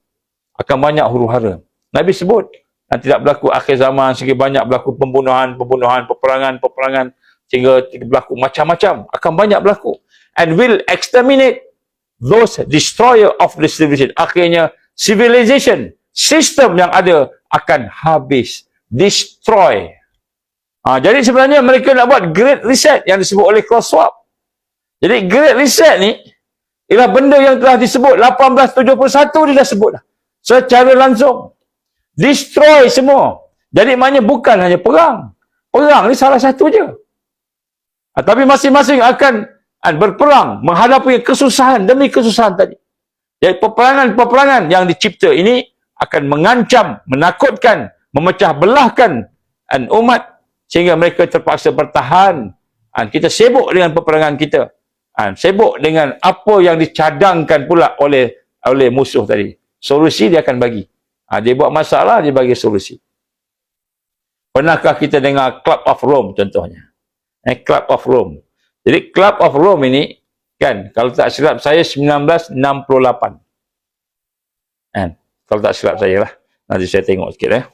Akan banyak huru-hara. Nabi sebut, tidak berlaku akhir zaman sehingga banyak berlaku pembunuhan, peperangan, sehingga berlaku macam-macam. Akan banyak berlaku. And will exterminate those destroyer of the civilization. Akhirnya, civilization, sistem yang ada akan habis. Destroy. Jadi sebenarnya mereka nak buat Great Reset yang disebut oleh Klaus Schwab. Jadi Great Reset ni ialah benda yang telah disebut 1871 dia dah sebut dah. Secara langsung. Destroy semua. Jadi maknanya bukan hanya perang. Perang ni salah satu je. Tapi masing-masing akan berperang menghadapi kesusahan demi kesusahan tadi. Jadi peperangan-peperangan yang dicipta ini akan mengancam, menakutkan, memecah belahkan umat sehingga mereka terpaksa bertahan. Kita sibuk dengan peperangan kita. Sibuk dengan apa yang dicadangkan pula oleh musuh tadi. Solusi dia akan bagi. Dia buat masalah, dia bagi solusi. Pernahkah kita dengar Club of Rome contohnya? Club of Rome. Jadi Club of Rome ini, kan, kalau tak silap saya 1968. Kalau tak silap saya lah. Nanti saya tengok sikit ya.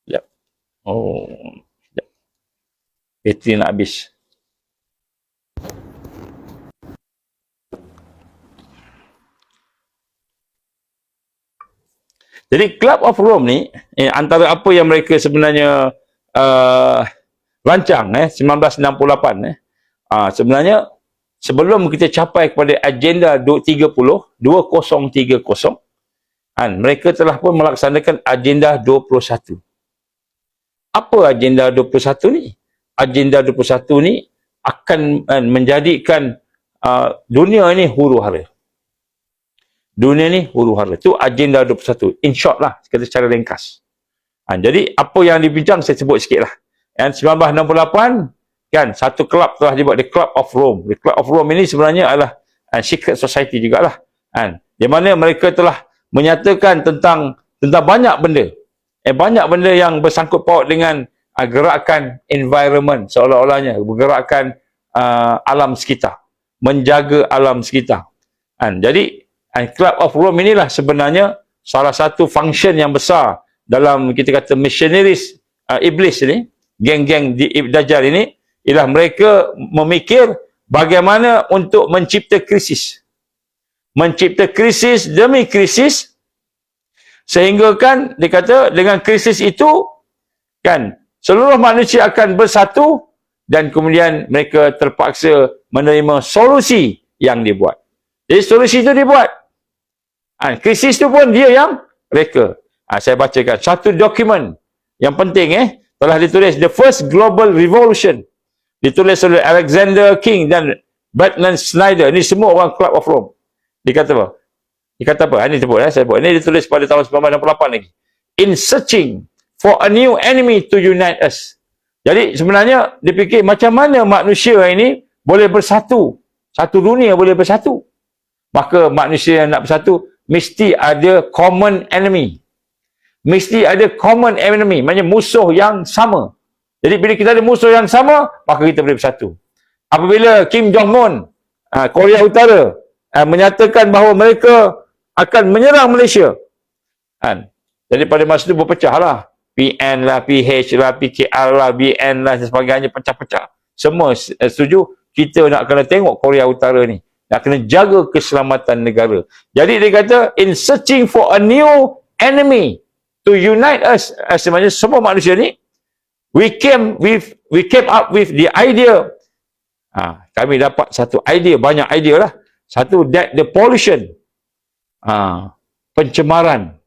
Sekejap. Sekejap. Bateri nak habis. Jadi Club of Rome ni, antara apa yang mereka sebenarnya rancang 1968 sebenarnya sebelum kita capai kepada agenda 2030 mereka telah pun melaksanakan agenda 21. Apa agenda 21 ni? Agenda 21 ni akan menjadikan dunia ni huru-hara. Dunia ni huru-hara. Itu agenda 21. In short lah, kata secara ringkas. Jadi apa yang dibincang saya sebut sikit lah. Yang 1968, kan, satu kelab telah dibuat, The Club of Rome. The Club of Rome ini sebenarnya adalah secret society jugalah. Di mana mereka telah menyatakan tentang banyak benda. Banyak benda yang bersangkut paut dengan gerakan environment, seolah-olahnya gerakan alam sekitar. Menjaga alam sekitar. Jadi, Club of Rome inilah sebenarnya salah satu function yang besar dalam kita kata missionaries iblis ini, geng-geng di Dajjal ini, ialah mereka memikir bagaimana untuk mencipta krisis. Mencipta krisis demi krisis, sehingga kan dia kata dengan krisis itu kan seluruh manusia akan bersatu dan kemudian mereka terpaksa menerima solusi yang dibuat. Jadi solusi itu dibuat. Krisis itu pun dia yang reka. Saya bacakan satu dokumen yang penting telah ditulis, The First Global Revolution, ditulis oleh Alexander King dan Bertrand Snyder. Ini semua orang Club of Rome. Dia kata apa? Ini sebut, saya sebut. Ini ditulis pada tahun 1968 lagi. In searching for a new enemy to unite us. Jadi sebenarnya dia fikir macam mana manusia ini boleh bersatu. Satu dunia boleh bersatu. Maka manusia yang nak bersatu mesti ada common enemy. Mesti ada common enemy, maknanya musuh yang sama. Jadi bila kita ada musuh yang sama, maka kita boleh bersatu. Apabila Kim Jong-un, Korea Utara, menyatakan bahawa mereka akan menyerang Malaysia, jadi pada masa itu berpecah lah. PN lah, PH lah, PKR lah, BN lah dan sebagainya, pecah-pecah. Semua setuju kita nak kena tengok Korea Utara ni. Nak kena jaga keselamatan negara. Jadi dia kata, in searching for a new enemy to unite us, sebenarnya semua manusia ni, we came up with the idea. Kami dapat satu idea, banyak idea lah. Satu, that the pollution, pencemaran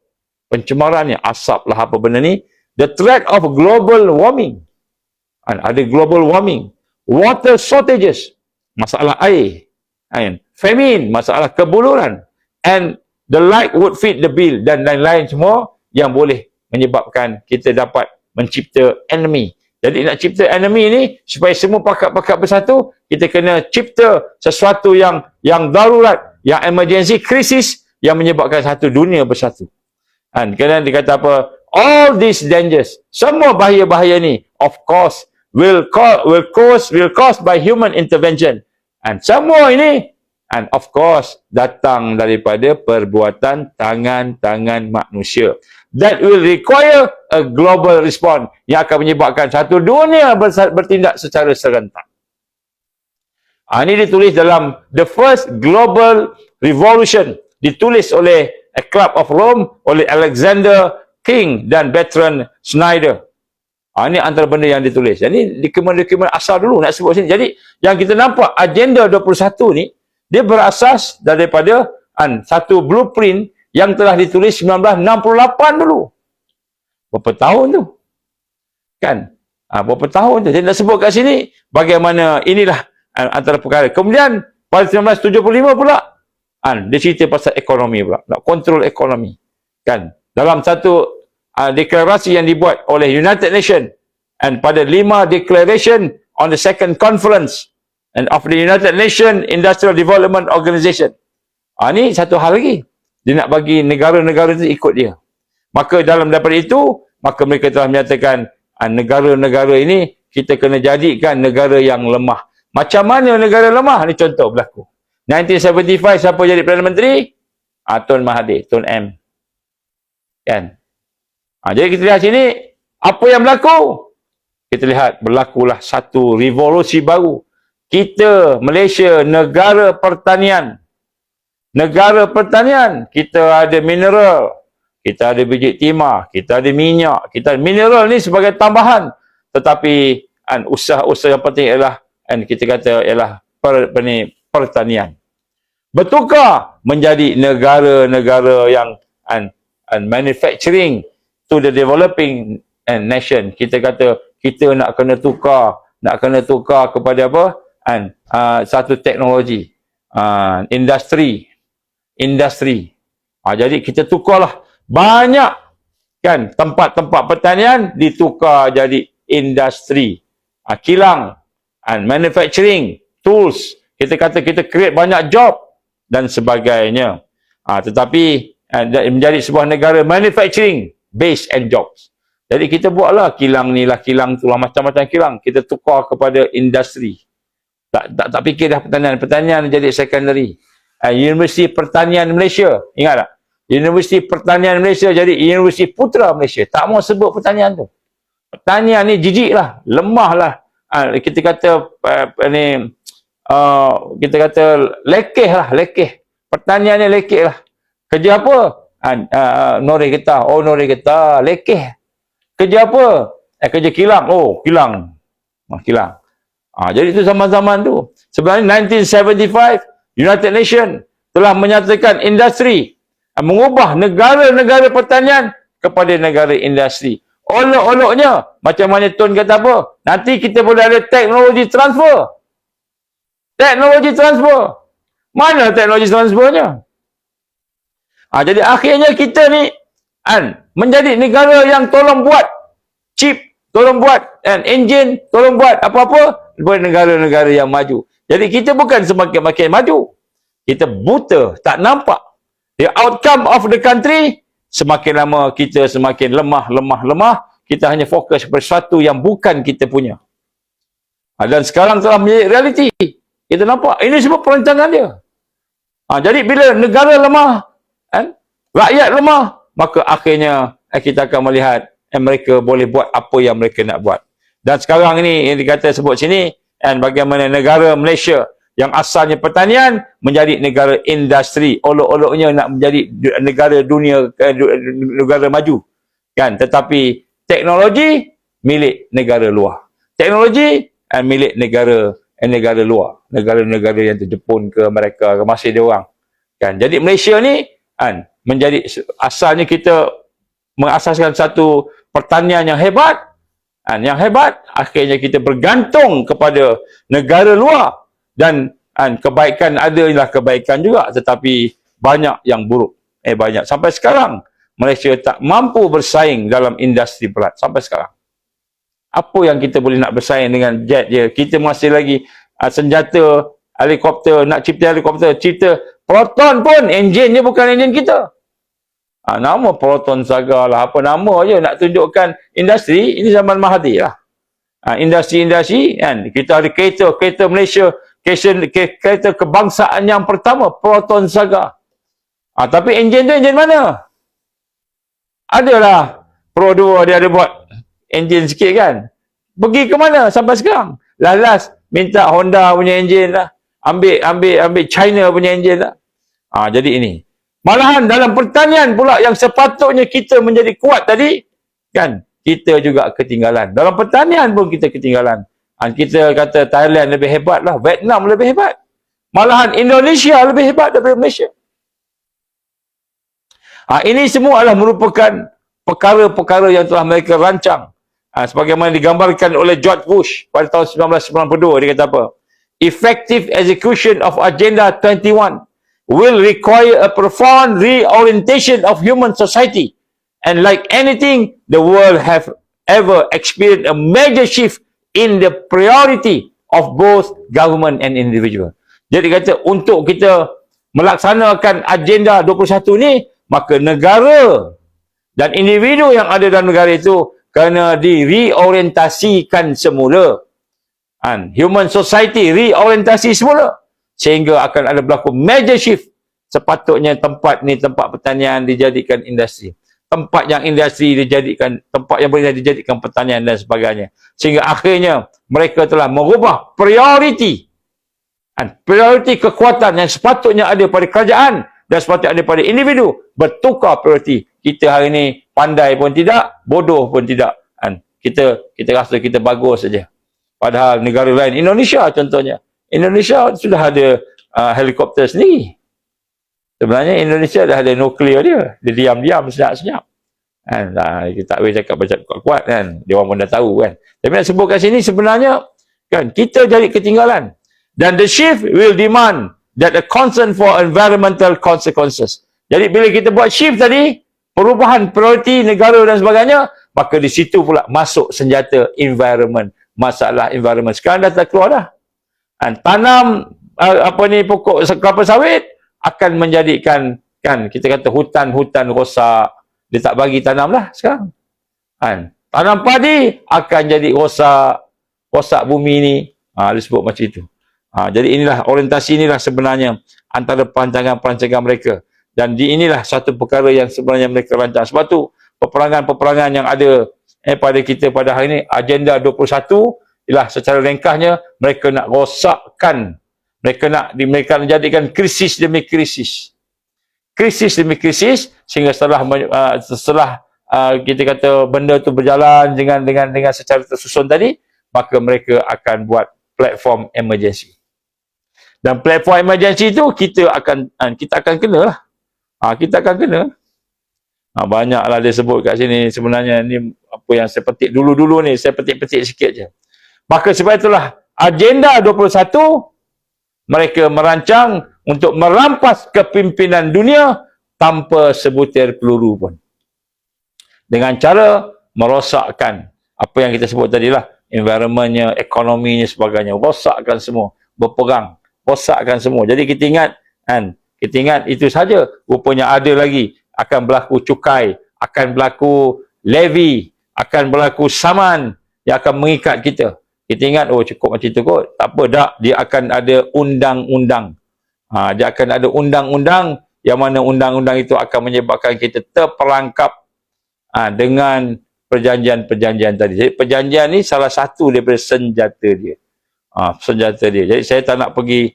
ni, asap lah apa benda ni, the threat of global warming, ada global warming, water shortages, masalah air, famine, masalah kebuluran, and the like would fit the bill, dan lain-lain semua yang boleh menyebabkan kita dapat mencipta enemy. Jadi nak cipta enemy ni supaya semua pakat-pakat bersatu, kita kena cipta sesuatu yang darurat, yang emergency, krisis yang menyebabkan satu dunia bersatu. Kerana dia kata apa? All these dangers, semua bahaya-bahaya ni, of course, will cause by human intervention. Semua ini, and of course, datang daripada perbuatan tangan-tangan manusia. That will require a global response, yang akan menyebabkan satu dunia bertindak secara serentak. Ini ditulis dalam The First Global Revolution, ditulis oleh A Club of Rome, oleh Alexander King dan Bertrand Snyder. Ini antara benda yang ditulis. Ini dokumen-dokumen asal dulu nak sebut sini. Jadi yang kita nampak Agenda 21 ni, dia berasas daripada satu blueprint yang telah ditulis 1968 dulu. Berapa tahun tu? Kan? Berapa tahun tu? Jadi nak sebut kat sini bagaimana inilah antara perkara. Kemudian pada 1975 pula, dia cerita pasal ekonomi pula, nak kontrol ekonomi. Kan? Dalam satu deklarasi yang dibuat oleh United Nations, and pada 5 declaration on the second conference and of the United Nations Industrial Development Organization. Ini satu hal lagi. Dia nak bagi negara-negara itu ikut dia. Maka dalam daripada itu, maka mereka telah menyatakan negara-negara ini kita kena jadikan negara yang lemah. Macam mana negara lemah? Ini contoh berlaku. 1975 siapa jadi Perdana Menteri? Tun Mahathir, Tun M. Kan? Jadi kita lihat sini, apa yang berlaku? Kita lihat berlakulah satu revolusi baru. Kita, Malaysia, negara pertanian. Negara pertanian, kita ada mineral, kita ada biji timah, kita ada minyak, kita ada mineral ni sebagai tambahan. Tetapi usaha-usaha yang penting ialah kita kata ialah pertanian. Bertukar menjadi negara-negara yang manufacturing to the developing nation. Kita kata kita nak kena tukar kepada apa? Satu teknologi, industri. Jadi kita tukarlah banyak kan tempat-tempat pertanian ditukar jadi industri. Kilang, manufacturing, tools. Kita kata kita create banyak job dan sebagainya. Tetapi menjadi sebuah negara manufacturing base and jobs. Jadi kita buatlah kilang ni lah, kilang tu lah, macam-macam kilang. Kita tukar kepada industri. Tak fikir dah pertanian. Pertanian jadi secondary. Universiti Pertanian Malaysia. Ingat tak? Universiti Pertanian Malaysia jadi Universiti Putra Malaysia. Tak mau sebut pertanian tu. Pertanian ni jijik lah. Lemah lah. Kita kata kita kata lekeh lah. Lekeh. Pertanian ni lekeh lah. Kerja apa? Noreh getah. Oh, noreh getah. Lekeh. Kerja apa? Kerja kilang. Oh, kilang. Kilang. Jadi itu zaman-zaman tu. Sebenarnya 1975 United Nations telah menyatakan industri mengubah negara-negara pertanian kepada negara industri. Olok-oloknya, macam mana Tun kata apa? Nanti kita boleh ada teknologi transfer. Teknologi transfer. Mana teknologi transfernya? Jadi akhirnya kita ni menjadi negara yang tolong buat chip, tolong buat enjin, tolong buat apa-apa daripada negara-negara yang maju. Jadi kita bukan semakin maju. Kita buta, tak nampak. The outcome of the country, semakin lama kita semakin lemah. Kita hanya fokus pada sesuatu yang bukan kita punya. Dan sekarang telah menjadi realiti. Kita nampak, ini semua perancangan dia. Jadi bila negara lemah, rakyat lemah, maka akhirnya kita akan melihat mereka boleh buat apa yang mereka nak buat. Dan sekarang ini yang dikata sebut sini, bagaimana negara Malaysia yang asalnya pertanian menjadi negara industri, olok-oloknya nak menjadi negara dunia, negara maju, kan? Tetapi teknologi milik negara luar, teknologi milik negara luar, negara-negara yang Jepun ke Amerika ke, masih dia orang, kan? Jadi Malaysia ni menjadi asalnya kita mengasaskan satu pertanian yang hebat, akhirnya kita bergantung kepada negara luar. Dan kebaikan adalah kebaikan juga, tetapi banyak yang buruk. Banyak. Sampai sekarang, Malaysia tak mampu bersaing dalam industri berat. Sampai sekarang. Apa yang kita boleh nak bersaing dengan jet je? Kita masih lagi senjata, helikopter, nak cipta helikopter, cipta Proton pun, enjinnya bukan enjin kita. Nama Proton Saga lah, apa nama je nak tunjukkan industri. Ini zaman Mahathir lah. Industri-industri, kita ada kereta Malaysia, kereta kebangsaan yang pertama, Proton Saga. Tapi enjin tu enjin mana? Adalah Pro 2 dia ada buat enjin sikit kan. Pergi ke mana sampai sekarang? Last minta Honda punya enjin lah. Ambil China punya enjin lah. Jadi ini. Malahan dalam pertanian pula yang sepatutnya kita menjadi kuat tadi, kan? Kita juga ketinggalan. Dalam pertanian pun kita ketinggalan. Kita kata Thailand lebih hebat lah, Vietnam lebih hebat. Malahan Indonesia lebih hebat daripada Malaysia. Ini semua adalah merupakan perkara-perkara yang telah mereka rancang. Sebagaimana digambarkan oleh George Bush pada tahun 1992, dia kata apa? Effective execution of Agenda 21 will require a profound reorientation of human society. And like anything, the world have ever experienced a major shift in the priority of both government and individual. Jadi kata untuk kita melaksanakan Agenda 21 ni, maka negara dan individu yang ada dalam negara itu kena direorientasikan semula. Human society reorientasi semula. Sehingga akan ada berlaku major shift. Sepatutnya tempat ni, tempat pertanian dijadikan industri. Tempat yang industri dijadikan, tempat yang boleh dijadikan pertanian dan sebagainya. Sehingga akhirnya mereka telah mengubah prioriti. Prioriti kekuatan yang sepatutnya ada pada kerajaan dan sepatutnya ada pada individu. Bertukar prioriti. Kita hari ini pandai pun tidak, bodoh pun tidak. Kita rasa kita bagus saja. Padahal negara lain, Indonesia contohnya. Indonesia sudah ada helikopter sendiri. Sebenarnya Indonesia dah ada nuklear dia. Dia diam-diam, senyap-senyap. Kita tak boleh cakap macam kuat-kuat kan. Dia orang pun dah tahu kan. Tapi nak sebut kat sini sebenarnya kan kita jadi ketinggalan. Dan the shift will demand that a concern for environmental consequences. Jadi bila kita buat shift tadi, perubahan prioriti negara dan sebagainya, maka di situ pula masuk senjata environment. Masalah environment. Sekarang dah tak keluar dah. Tanam pokok kelapa sawit akan menjadikan kan kita kata hutan-hutan rosak, dia tak bagi tanam lah sekarang. Tanam padi akan jadi rosak bumi ni. Dia sebut macam itu. Jadi inilah orientasi, inilah sebenarnya antara perancangan-perancangan mereka. Dan inilah satu perkara yang sebenarnya mereka rancang. Sebab tu peperangan-peperangan yang ada pada kita pada hari ini, Agenda 21 ialah secara ringkasnya mereka nak rosakkan, mereka nak jadikan krisis demi krisis, sehingga setelah kita kata benda tu berjalan dengan secara tersusun tadi, maka mereka akan buat platform emergency. Dan platform emergency tu kita akan kena lah. Kita akan kena. Banyaklah dia sebut kat sini. Sebenarnya ni apa yang saya petik dulu-dulu ni, saya petik-petik sikit je. Maka sebab itulah agenda 21 mereka merancang untuk merampas kepimpinan dunia tanpa sebutir peluru pun. Dengan cara merosakkan apa yang kita sebut tadi lah, environmentnya, ekonominya, sebagainya. Rosakkan semua. Berperang. Rosakkan semua. Jadi kita ingat itu saja. Rupanya ada lagi. Akan berlaku cukai. Akan berlaku levy. Akan berlaku saman yang akan mengikat kita. Kita ingat, cukup macam itu kot. Tak apa, tak. Dia akan ada undang-undang. Dia akan ada undang-undang yang mana undang-undang itu akan menyebabkan kita terperangkap dengan perjanjian-perjanjian tadi. Jadi perjanjian ni salah satu daripada senjata dia. Senjata dia. Jadi saya tak nak pergi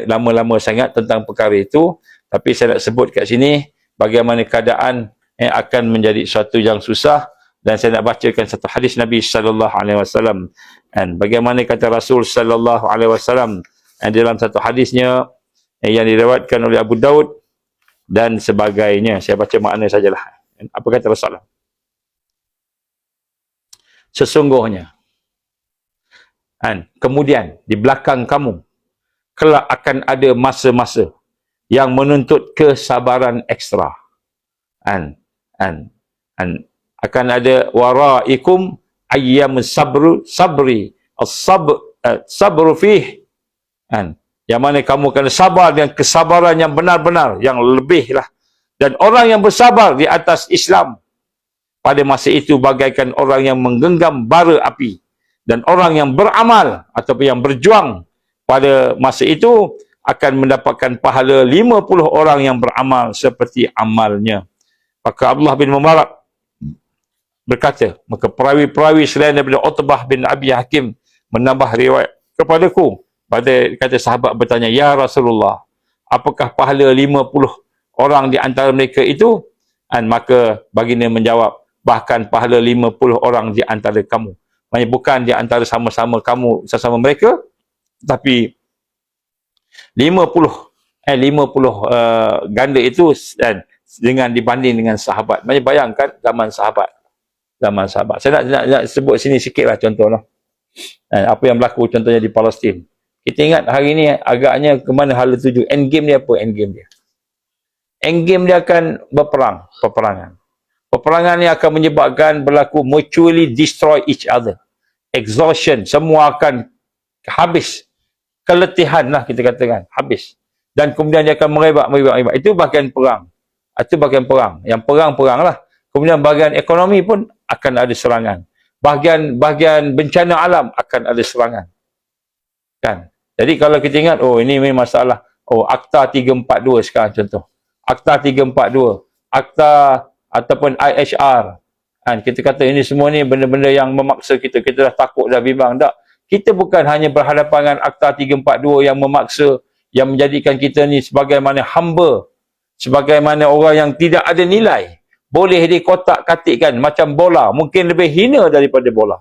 lama-lama sangat tentang perkara itu. Tapi saya nak sebut kat sini bagaimana keadaan akan menjadi sesuatu yang susah. Dan saya nak bacakan satu hadis Nabi sallallahu alaihi wasallam. Dan bagaimana kata Rasul sallallahu alaihi wasallam dalam satu hadisnya yang diriwayatkan oleh Abu Daud dan sebagainya. Saya baca makna sajalah. Apa kata Rasulullah? Sesungguhnya kemudian di belakang kamu kelak akan ada masa-masa yang menuntut kesabaran ekstra. Akan ada waraikum ayyam sabri as-sabru fih. Yang mana kamu akan sabar dengan kesabaran yang benar-benar, yang lebih lah. Dan orang yang bersabar di atas Islam pada masa itu bagaikan orang yang menggenggam bara api. Dan orang yang beramal ataupun yang berjuang pada masa itu akan mendapatkan pahala 50 orang yang beramal seperti amalnya. Maka Abdullah bin Mubarak berkata, maka perawi-perawi selain daripada Utbah bin Abi Hakim menambah riwayat kepadaku. Pada kata sahabat bertanya, ya Rasulullah, apakah pahala 50 orang di antara mereka itu? Maka baginda menjawab, bahkan pahala 50 orang di antara kamu. Maksudnya bukan di antara sama-sama kamu, sesama mereka, tapi 50 ganda itu dengan dibanding dengan sahabat. Maksudnya bayangkan zaman sahabat. Saya nak sebut sini sikit lah contoh lah. Apa yang berlaku contohnya di Palestin. Kita ingat hari ni agaknya ke mana hala tuju. Endgame dia apa? Endgame dia akan peperangan. Peperangan ni akan menyebabkan berlaku mutually destroy each other. Exhaustion. Semua akan habis. Keletihan lah kita katakan. Habis. Dan kemudian dia akan merebak. Itu bahagian perang. Yang perang lah. Kemudian bahagian ekonomi pun akan ada serangan. Bahagian bencana alam akan ada serangan. Kan? Jadi kalau kita ingat, ini memang masalah. Akta 342 sekarang contoh. Akta 342. Akta ataupun IHR. Kita kata ini semua ni benda-benda yang memaksa kita. Kita dah takut, dah bimbang. Tak. Kita bukan hanya berhadapan dengan Akta 342 yang memaksa, yang menjadikan kita ni sebagaimana hamba, sebagaimana orang yang tidak ada nilai. Boleh dikotak-katikkan macam bola. Mungkin lebih hina daripada bola.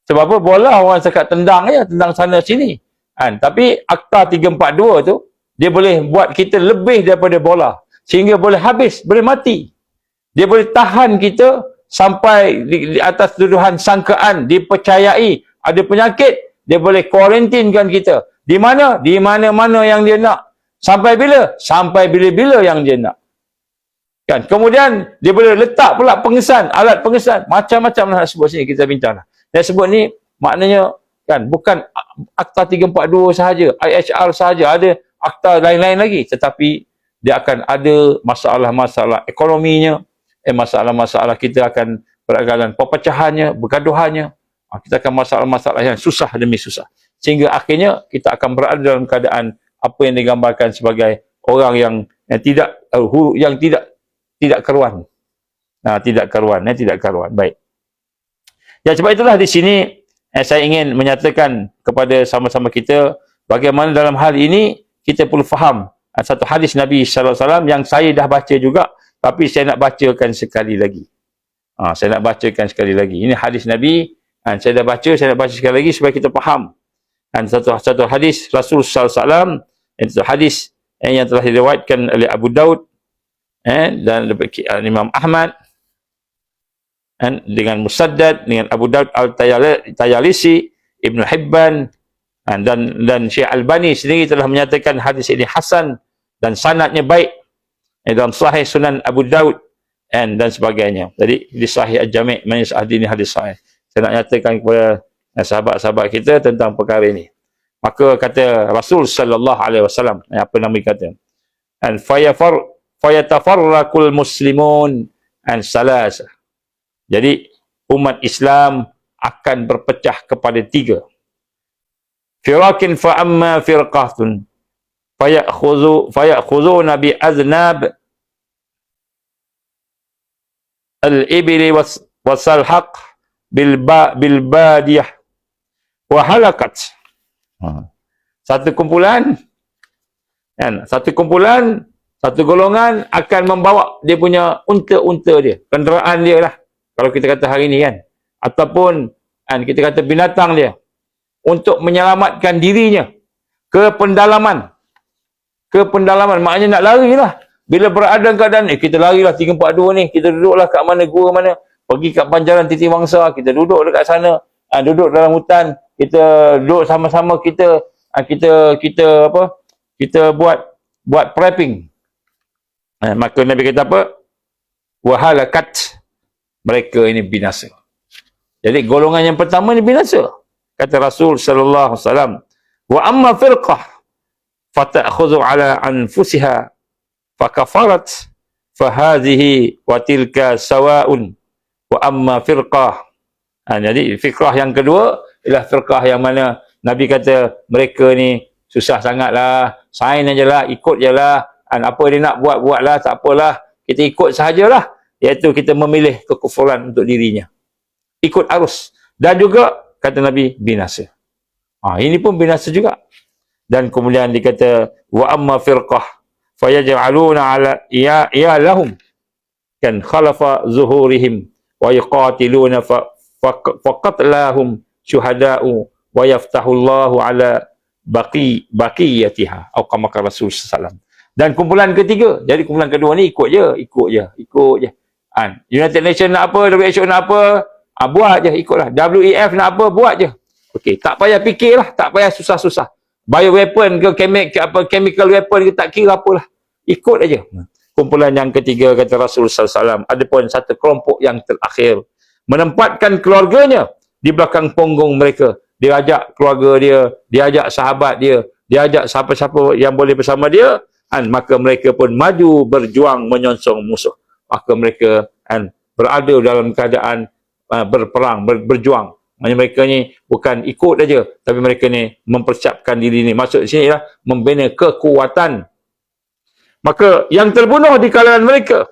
Sebab apa? Bola orang cakap tendang je. Tendang sana sini. Tapi Akta 342 tu, dia boleh buat kita lebih daripada bola. Sehingga boleh habis, boleh mati. Dia boleh tahan kita sampai di atas tuduhan sangkaan. Dipercayai ada penyakit. Dia boleh kuarantinkan kita. Di mana? Di mana-mana yang dia nak. Sampai bila? Sampai bila-bila yang dia nak. Kan? Kemudian dia boleh letak pula pengesan, alat pengesan, macam-macam nak sebut sini kita bincang. Saya sebut ni maknanya kan bukan Akta 342 sahaja, IHR sahaja, ada akta lain-lain lagi, tetapi dia akan ada masalah-masalah ekonominya, masalah-masalah kita akan beragalan perpecahannya, bergaduhannya. Kita akan masalah-masalah yang susah demi susah. Sehingga akhirnya kita akan berada dalam keadaan apa yang digambarkan sebagai orang yang tidak karuan. Tidak karuan. Baik. Ya, sebab itulah di sini saya ingin menyatakan kepada sama-sama kita bagaimana dalam hal ini kita perlu faham satu hadis Nabi sallallahu alaihi wasallam yang saya dah baca juga, tapi saya nak bacakan sekali lagi. Ini hadis Nabi, saya dah baca, saya nak baca sekali lagi supaya kita faham Dan satu hadis Rasul sallallahu alaihi wasallam, itu hadis yang telah diriwayatkan oleh Abu Daud dan Imam Ahmad dengan Musaddad, dengan Abu Daud Al-Tayalisi, Ibn Hibban dan Syekh Albani sendiri telah menyatakan hadis ini hasan dan sanadnya baik dalam Sahih Sunan Abu Daud dan sebagainya. Jadi di Sahih Al-Jami' manis ini hadis sahih. Saya nak nyatakan kepada sahabat-sahabat kita tentang perkara ini. Maka kata Rasul sallallahu alaihi wasallam, apa Nabi kata? An fayatafarraqul muslimun an salasa. Jadi umat Islam akan berpecah kepada 3. Firakin fa amma firqatun fayakhudhuna bi aznab al-ibli wasalhaq bil badiyah wa halakat. Satu kumpulan, satu golongan akan membawa dia punya unta-unta dia, kenderaan dia lah, kalau kita kata hari ni kan, ataupun kita kata binatang dia, untuk menyelamatkan dirinya ke pendalaman, maknanya nak lari lah. Bila berada dalam keadaan kita lari lah 342 ni, kita duduklah kat mana, gua mana, pergi kat Panjaran Titi Wangsa, kita duduk dekat sana, duduk dalam hutan, kita duduk sama-sama, kita buat prepping. Maka Nabi kata apa? Wahalakat, mereka ini binasa. Jadi golongan yang pertama ni binasa. Kata Rasul sallallahu alaihi wasallam, wa amma firqah fata'khudhu ala anfusiha fakafarat fahadhihi wa tilka sawa'un wa amma firqah. Jadi firqah yang kedua ialah firqah yang mana Nabi kata mereka ni susah sangatlah, sign ajalah, ikut jelah, apa dia nak buatlah, tak apalah, kita ikut sahajalah, iaitu kita memilih kekufuran untuk dirinya, ikut arus, dan juga kata Nabi binasa. Ini pun binasa juga. Dan kemudian dikata wa amma firqah fayaj'aluna ala ya lahum kan khalafa zuhurihim wa yuqatiluna faqat lahum syuhada'u wa yaftahullahu ala baqiyatiha atau kama kata Rasul sallallahu. Dan kumpulan ketiga, jadi kumpulan kedua ni ikut je. United Nations nak apa, WHO nak apa, buat je, ikutlah. WEF nak apa, buat je. Okey, tak payah fikirlah, tak payah susah-susah. Bioweapon ke chemical weapon ke, tak kira apalah. Ikut aja. Kumpulan yang ketiga kata Rasul sallallahu alaihi wasallam, ada pun satu kelompok yang terakhir menempatkan keluarganya di belakang punggung mereka. Dia ajak keluarga dia, dia ajak sahabat dia, dia ajak siapa-siapa yang boleh bersama dia, maka mereka pun maju berjuang menyongsong musuh. Maka mereka berada dalam keadaan berperang, berjuang. Maksudnya mereka ni bukan ikut aja, tapi mereka ni mempersiapkan diri ni. Maksud di sini ialah membina kekuatan. Maka yang terbunuh di kalangan mereka,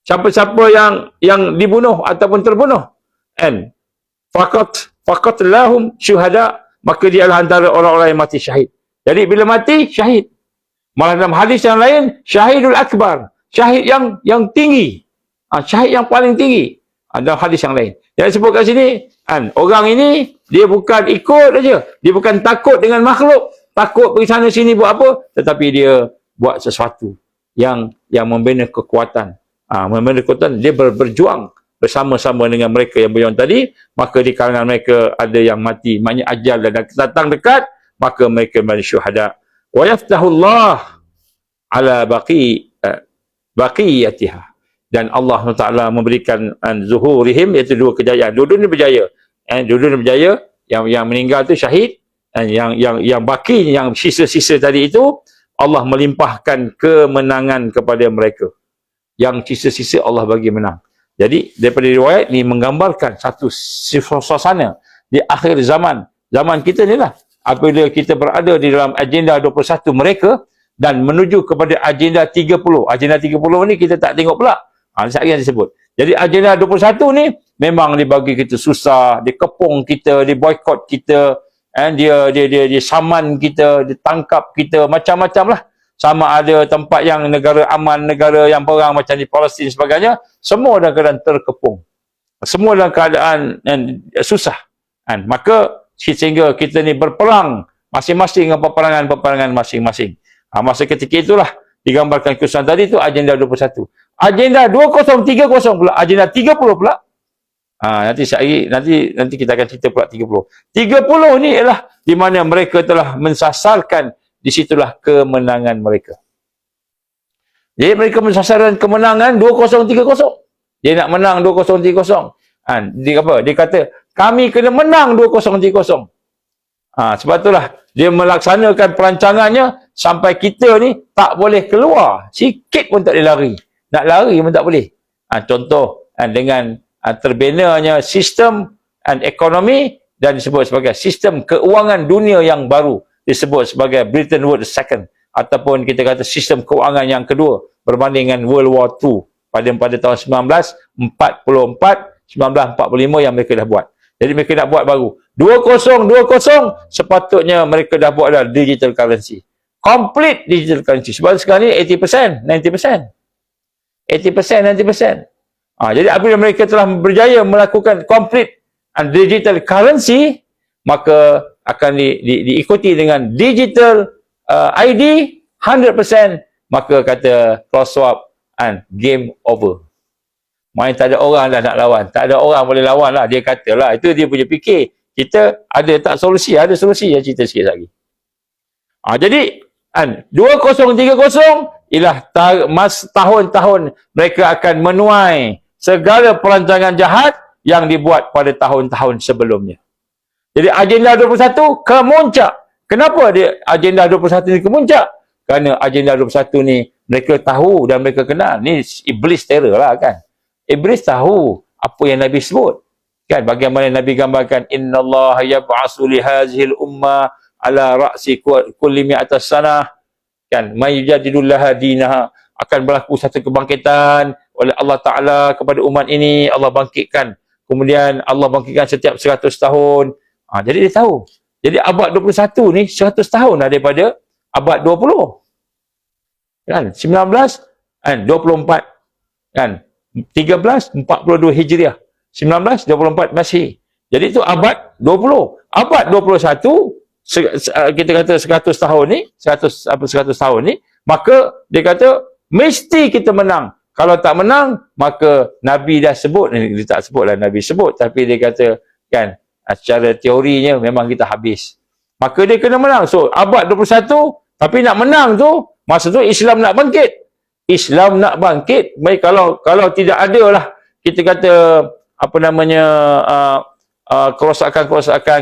siapa-siapa yang dibunuh ataupun terbunuh, faqat lahum syuhada, maka dia adalah antara orang-orang yang mati syahid. Jadi bila mati syahid. Malah dalam hadis yang lain, syahidul akbar, syahid yang tinggi, syahid yang paling tinggi. Dalam hadis yang lain yang disebut kat sini, orang ini dia bukan ikut aja, dia bukan takut dengan makhluk, takut pergi sana sini buat apa, tetapi dia buat sesuatu yang membina kekuatan. Membina kekuatan, dia berjuang bersama-sama dengan mereka yang berjuang tadi. Maka di kalangan mereka ada yang mati, maknanya ajal dan datang dekat, maka mereka menjadi syuhada. Wa yaftahullah ala baqiyatiha, dan Allah Taala memberikan zuhurihim, iaitu dua kejayaan. Dua-dua ni berjaya. Dua-dua ni berjaya. Yang meninggal tu syahid, yang baki, yang sisa-sisa tadi itu, Allah melimpahkan kemenangan kepada mereka. Yang sisa-sisa Allah bagi menang. Jadi daripada riwayat ni menggambarkan satu suasana di akhir zaman. Zaman kita ni lah. Apabila kita berada di dalam agenda 21 mereka dan menuju kepada agenda 30. Agenda 30 ni kita tak tengok pula. Sekali yang disebut. Jadi agenda 21 ni memang dibagi kita susah, dikepung kita, diboykot kita, dia saman kita, ditangkap kita, macam-macam lah. Sama ada tempat yang negara aman, negara yang perang macam di Palestin dan sebagainya, semua dalam keadaan terkepung. Semua dalam keadaan susah. Maka sehingga kita ni berperang masing-masing dengan peperangan-peperangan masing-masing. Masa ketika itulah digambarkan kesusahan tadi tu agenda 21. Agenda 2030 pula, agenda 30 pula. Nanti nanti kita akan cerita pula 30. 30 ni ialah di mana mereka telah mensasarkan, di situlah kemenangan mereka. Jadi mereka mensasarkan kemenangan 2030. Dia nak menang 2030. Dia apa? Dia kata, kami kena menang 2030. Sebab itulah dia melaksanakan perancangannya sampai kita ni tak boleh keluar. Sikit pun tak boleh lari. Nak lari pun tak boleh. Contoh, dengan terbinanya sistem ekonomi dan disebut sebagai sistem keuangan dunia yang baru. Disebut sebagai Bretton Woods II. Ataupun kita kata sistem keuangan yang kedua berbanding dengan World War II pada tahun 1945 yang mereka dah buat. Jadi mereka nak buat baru. 2020 sepatutnya mereka dah buat adalah digital currency. Complete digital currency. Sebab sekarang ni 80%, 90%. 80%, 90%. Jadi apabila mereka telah berjaya melakukan complete digital currency, maka akan diikuti dengan digital ID 100%, maka kata Klaus Schwab game over. Main tak ada orang dah nak lawan. Tak ada orang boleh lawan lah. Dia kata lah. Itu dia punya fikir. Kita ada tak solusi? Ada solusi. Yang cerita sikit lagi. Jadi 2030 ialah tahun-tahun mereka akan menuai segala perancangan jahat yang dibuat pada tahun-tahun sebelumnya. Jadi agenda 21 kemuncak. Kenapa dia agenda 21 ni kemuncak? Kerana agenda 21 ni mereka tahu dan mereka kenal. Ni iblis terror lah kan. Iblis tahu apa yang Nabi sebut. Kan bagaimana Nabi gambarkan innallaha yab'atsu li hadzihil ummah ala ra'si kulli mi'atas sanah. Kan may yujadilullaha dinaha, akan berlaku satu kebangkitan oleh Allah Taala kepada umat ini. Allah bangkitkan. Kemudian Allah bangkitkan setiap 100 tahun. Jadi dia tahu. Jadi abad 21 ni 100 tahun lah daripada abad 20. Kan 19 24 kan 1342 Hijriah, 1924 Masehi. Jadi itu abad 20. Abad 21 kita kata 100 tahun ni, 100 tahun ni, maka dia kata mesti kita menang. Kalau tak menang, maka Nabi dah sebut, dia tak sebutlah Nabi sebut, tapi dia kata kan secara teorinya memang kita habis. Maka dia kena menang. So abad 21, tapi nak menang tu masa tu Islam nak bangkit. Islam nak bangkit. Baik, kalau tidak ada lah kita kata apa namanya kerosakan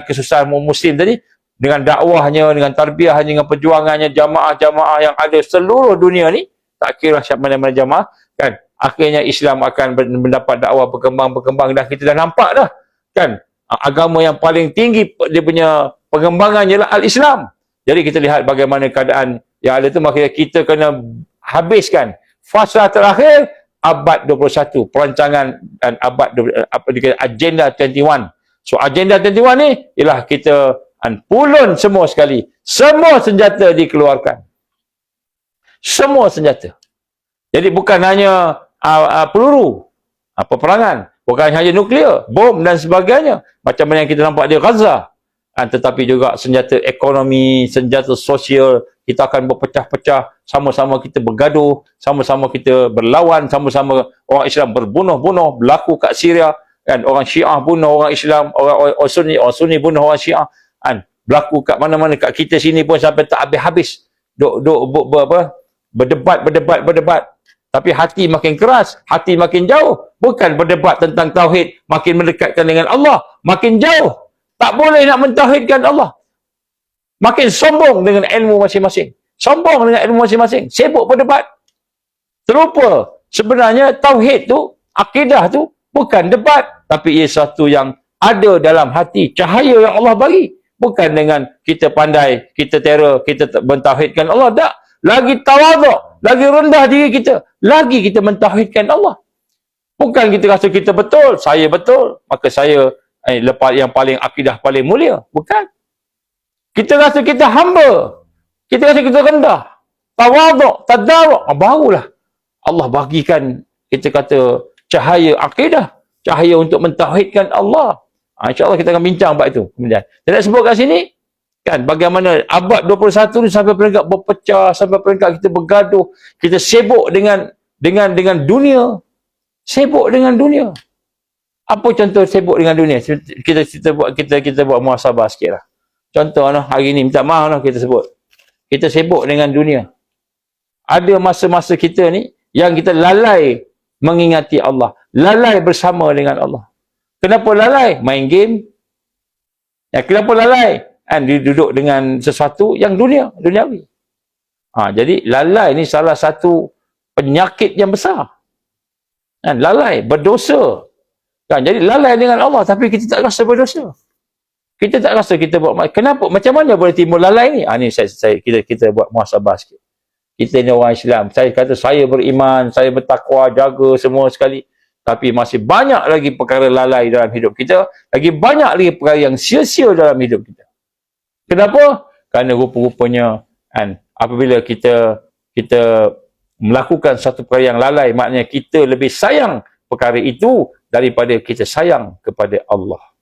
kesusahan muslim tadi, dengan dakwahnya, dengan tarbiyahnya, dengan perjuangannya, jamaah-jamaah yang ada seluruh dunia ni, tak kira siapa mana-mana jamaah kan, akhirnya Islam akan mendapat dakwah berkembang dan kita dah nampak dah kan, agama yang paling tinggi dia punya pengembangannya ialah al-Islam. Jadi kita lihat bagaimana keadaan yang ada tu, maka kita kena habiskan fasa terakhir abad 21, perancangan dan abad apa dikata agenda 21. So agenda 21 ni ialah kita pulun semua sekali. Semua senjata dikeluarkan. Semua senjata. Jadi bukan hanya peluru, peperangan, bukan hanya nuklear, bom dan sebagainya macam mana yang kita nampak di Gaza, tetapi juga senjata ekonomi, senjata sosial. Kita akan berpecah-pecah, sama-sama kita bergaduh, sama-sama kita berlawan, sama-sama orang Islam berbunuh-bunuh, berlaku kat Syria kan, orang Syiah bunuh orang Islam, orang Sunni bunuh orang Syiah kan, berlaku kat mana-mana, kat kita sini pun sampai tak habis-habis berdebat. Tapi hati makin keras, hati makin jauh. Bukan berdebat tentang tauhid, makin mendekatkan dengan Allah, makin jauh. Tak boleh nak mentauhidkan Allah. Makin sombong dengan ilmu masing-masing. Sombong dengan ilmu masing-masing. Sibuk berdebat. Terlupa. Sebenarnya tauhid tu, akidah tu, bukan debat. Tapi ia satu yang ada dalam hati. Cahaya yang Allah bagi. Bukan dengan kita pandai, kita terror, kita mentauhidkan Allah. Tak. Lagi tawaduk, lagi rendah diri kita. Lagi kita mentauhidkan Allah. Bukan kita rasa kita betul, saya betul, maka saya yang paling akidah paling mulia. Bukan. Kita rasa kita hamba. Kita rasa kita rendah. Tawaduk, tadaruk. Barulah Allah bagikan, kita kata, cahaya akidah. Cahaya untuk mentauhidkan Allah. InsyaAllah kita akan bincang bab itu kemudian. Saya nak sebut kat sini, kan, bagaimana abad 21 ni sampai peringkat berpecah, sampai peringkat kita bergaduh, kita sibuk dengan dunia. Sibuk dengan dunia. Apa contoh sibuk dengan dunia? Kita buat muhasabah sikitlah. Contoh hari ni minta maaf kita sebut. Kita sibuk dengan dunia. Ada masa-masa kita ni yang kita lalai mengingati Allah, lalai bersama dengan Allah. Kenapa lalai? Main game. Ya, kenapa lalai? Kan duduk dengan sesuatu yang duniawi. Jadi lalai ni salah satu penyakit yang besar. Kan, lalai, berdosa. Kan, jadi lalai dengan Allah tapi kita tak rasa berdosa. Kita tak rasa kita buat. Kenapa? Macam mana boleh timbul lalai ni? Ni kita buat muhasabah sikit. Kita ni orang Islam. Saya kata saya beriman, saya bertakwa, jaga semua sekali. Tapi masih banyak lagi perkara lalai dalam hidup kita. Lagi banyak lagi perkara yang sia-sia dalam hidup kita. Kenapa? Kerana rupa-rupanya kan, apabila kita melakukan satu perkara yang lalai, maknanya kita lebih sayang perkara itu daripada kita sayang kepada Allah.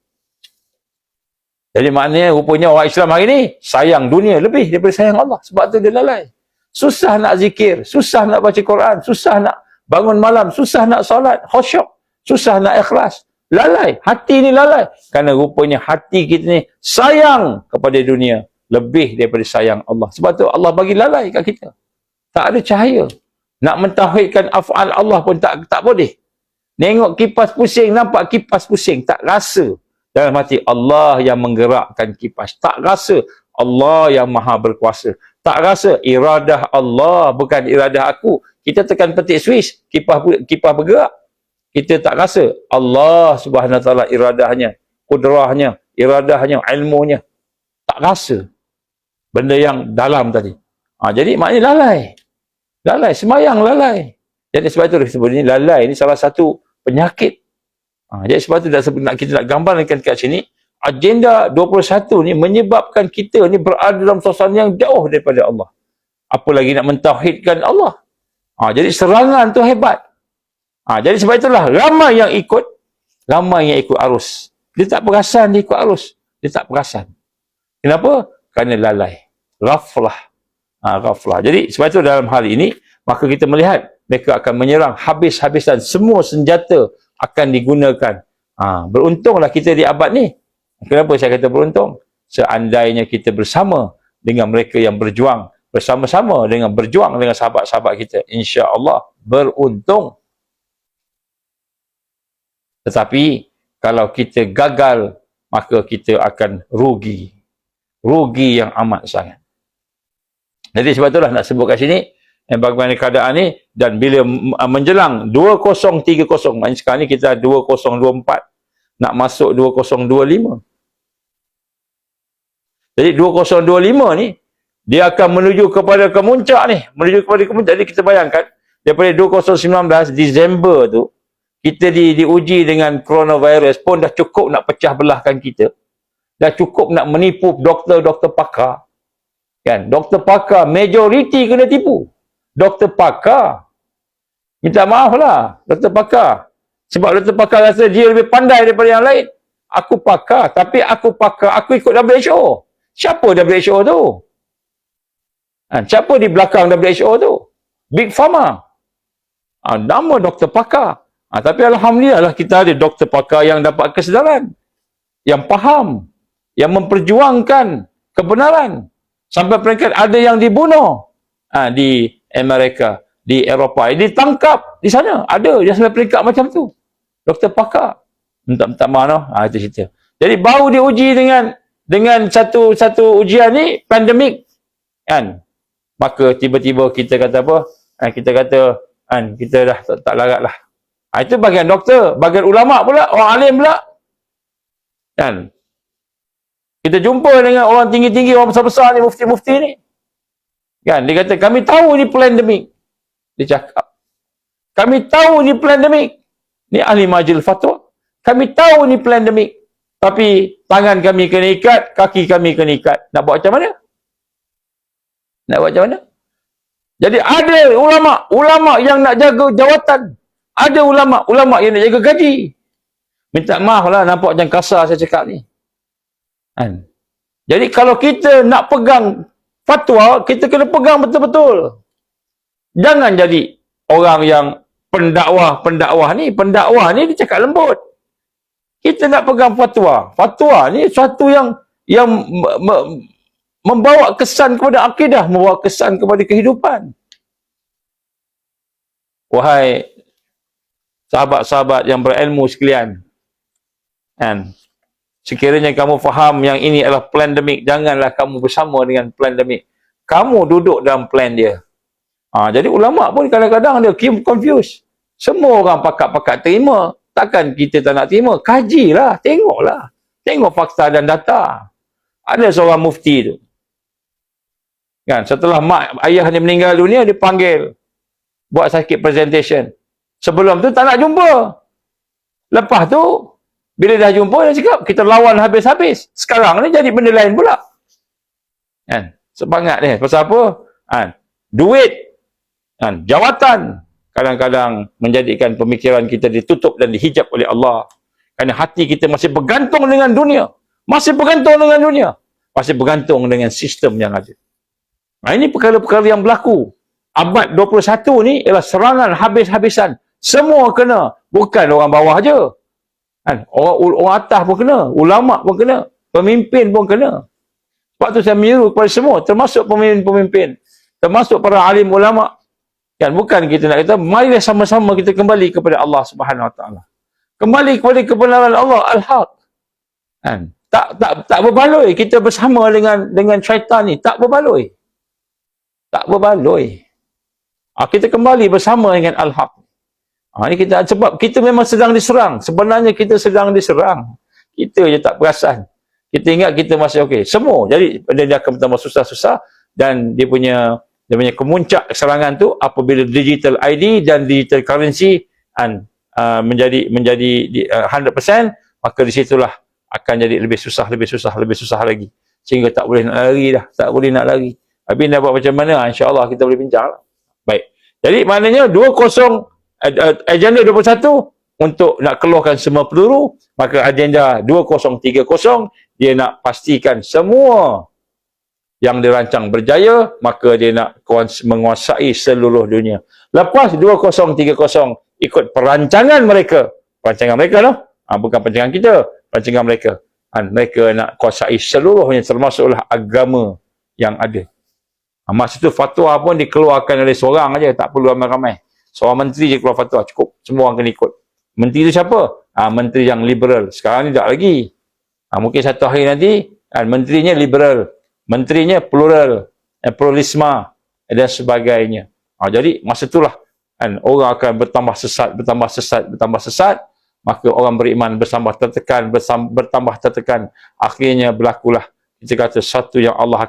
Jadi maknanya rupanya orang Islam hari ni sayang dunia lebih daripada sayang Allah. Sebab tu dia lalai. Susah nak zikir, susah nak baca Quran, susah nak bangun malam, susah nak solat, khusyuk, susah nak ikhlas. Lalai, hati ni lalai. Kerana rupanya hati kita ni sayang kepada dunia lebih daripada sayang Allah. Sebab tu Allah bagi lalai kat kita. Tak ada cahaya. Nak mentauhidkan af'al Allah pun tak boleh. Nengok kipas pusing, nampak kipas pusing, tak rasa. Dalam hati Allah yang menggerakkan kipas. Tak rasa Allah yang maha berkuasa. Tak rasa iradah Allah, bukan iradah aku. Kita tekan petik switch, kipas bergerak. Kita tak rasa Allah subhanahu wa ta'ala iradahnya, kudrahnya, iradahnya, ilmunya. Tak rasa benda yang dalam tadi. Jadi maknanya lalai. Lalai, semayang lalai. Jadi sebab itu disebut ini lalai. Ini salah satu penyakit. Jadi sebab itu kita nak gambarkan kat sini, agenda 21 ni menyebabkan kita ni berada dalam suasana yang jauh daripada Allah. Apa lagi nak mentauhidkan Allah. Jadi serangan tu hebat. Jadi sebab itulah ramai yang ikut arus. Dia tak perasan dia ikut arus. Dia tak perasan. Kenapa? Kerana lalai. Ghaflah. Ghaflah. Jadi sebab itu dalam hal ini, maka kita melihat mereka akan menyerang habis-habisan. Semua senjata akan digunakan. Beruntunglah kita di abad ni. Kenapa saya kata beruntung? Seandainya kita bersama dengan mereka yang berjuang, bersama-sama dengan berjuang dengan sahabat-sahabat kita, insya-Allah beruntung. Tetapi kalau kita gagal, maka kita akan rugi. Rugi yang amat sangat. Jadi sebab itulah nak sebut kat sini bagaimana keadaan ni, dan bila menjelang 2030, maknanya sekarang ni kita 2024 nak masuk 2025. Jadi 2025 ni dia akan menuju kepada kemuncak ni, Jadi kita bayangkan daripada 2019 Disember tu kita diuji dengan coronavirus pun dah cukup nak pecah belahkan kita. Dah cukup nak menipu doktor-doktor pakar. Kan? Doktor pakar majoriti kena tipu. Doktor pakar. Minta maaf lah doktor pakar. Sebab doktor pakar rasa dia lebih pandai daripada yang lain. Aku pakar, tapi aku ikut WHO. Siapa WHO tu? Siapa di belakang WHO tu? Big Pharma. Nama doktor pakar. Tapi alhamdulillah lah kita ada doktor pakar yang dapat kesedaran, yang faham, yang memperjuangkan kebenaran. Sampai peringkat ada yang dibunuh di Amerika, di Eropah, ditangkap di sana. Ada yang sampai peringkat macam tu. Doktor pakar. Minta maaf, itu cerita. Jadi baru diuji dengan satu ujian ni, pandemik. Kan? Maka tiba-tiba kita kata apa? Kita kata, kita dah tak larat lah. Itu bagian doktor, bagian ulama pula, orang alim pula. Kan? Kita jumpa dengan orang tinggi-tinggi, orang besar-besar ni, mufti-mufti ni. Kan? Dia kata, kami tahu ni pandemik. Dia cakap. Kami tahu ni pandemik. Ni ahli majlis fatwa. Kami tahu ni pandemik. Tapi tangan kami kena ikat, kaki kami kena ikat. Nak buat macam mana? Jadi ada ulama yang nak jaga jawatan. Ada ulama yang nak jaga gaji. Minta maaf lah nampak macam kasar saya cakap ni. Kan? Jadi kalau kita nak pegang fatwa, kita kena pegang betul-betul. Jangan jadi orang yang pendakwah ni dia cakap lembut. Kita nak pegang fatwa. Fatwa ni suatu yang membawa kesan kepada akidah, membawa kesan kepada kehidupan. Wahai sahabat-sahabat yang berilmu sekalian, kan? Sekiranya kamu faham yang ini adalah pandemik, janganlah kamu bersama dengan pandemik. Kamu duduk dalam plan dia. Jadi ulama pun kadang-kadang dia confused. Semua orang pakat-pakat terima. Takkan kita tak nak terima? Kajilah, tengoklah. Tengok fakta dan data. Ada seorang mufti tu. Kan, setelah mak ayahnya meninggal dunia, dia panggil buat sakit presentation. Sebelum tu tak nak jumpa. Lepas tu bila dah jumpa, dia cakap, kita lawan habis-habis. Sekarang ni jadi benda lain pula. Kan? Semangat dia. Pasal apa? Kan? Duit. Kan? Jawatan. Kadang-kadang menjadikan pemikiran kita ditutup dan dihijab oleh Allah. Kerana hati kita masih bergantung dengan dunia. Masih bergantung dengan dunia. Masih bergantung dengan sistem yang ada. Ini perkara-perkara yang berlaku. Abad 21 ni ialah serangan habis-habisan. Semua kena. Bukan orang bawah je. Kan? Orang atas pun kena, ulama pun kena, pemimpin pun kena. Sebab tu saya menyeru kepada semua, termasuk pemimpin-pemimpin, termasuk para alim ulama. Kan, bukan kita nak kata, marilah sama-sama kita kembali kepada Allah Subhanahu Wa Taala. Kembali kepada kebenaran Allah Al-Haq. Kan? Tak berbaloi kita bersama dengan syaitan ni, tak berbaloi. Tak berbaloi. Kita kembali bersama dengan Al-Haq. Ini kita, sebab kita memang sedang diserang. Sebenarnya kita sedang diserang. Kita je tak perasan. Kita ingat kita masih okey. Semua. Jadi dia akan bertambah susah-susah. Dan dia punya kemuncak serangan tu apabila digital ID dan digital currency menjadi 100%, maka di situlah akan jadi lebih susah lagi. Sehingga tak boleh nak lari dah. Tak boleh nak lari. Tapi nak buat macam mana? InsyaAllah kita boleh bincang lah. Baik. Jadi maknanya 20 agenda 21 untuk nak keluarkan semua peluru, maka agenda 2030 dia nak pastikan semua yang dirancang berjaya, maka dia nak menguasai seluruh dunia. Lepas 2030 ikut perancangan mereka lah, bukan perancangan kita, perancangan mereka. Mereka nak kuasai seluruhnya, termasuklah agama yang ada. Masa tu fatwa pun dikeluarkan oleh seorang aja, tak perlu ramai-ramai. Seorang menteri je keluar fatwa, cukup. Semua orang kena ikut. Menteri tu siapa? Menteri yang liberal. Sekarang ni tak lagi. Mungkin satu hari nanti, menterinya liberal. Menterinya plural. Pluralisme. Dan sebagainya. Jadi, masa itulah orang akan bertambah sesat. Maka orang beriman bertambah tertekan. Akhirnya berlakulah, kita kata, satu yang Allah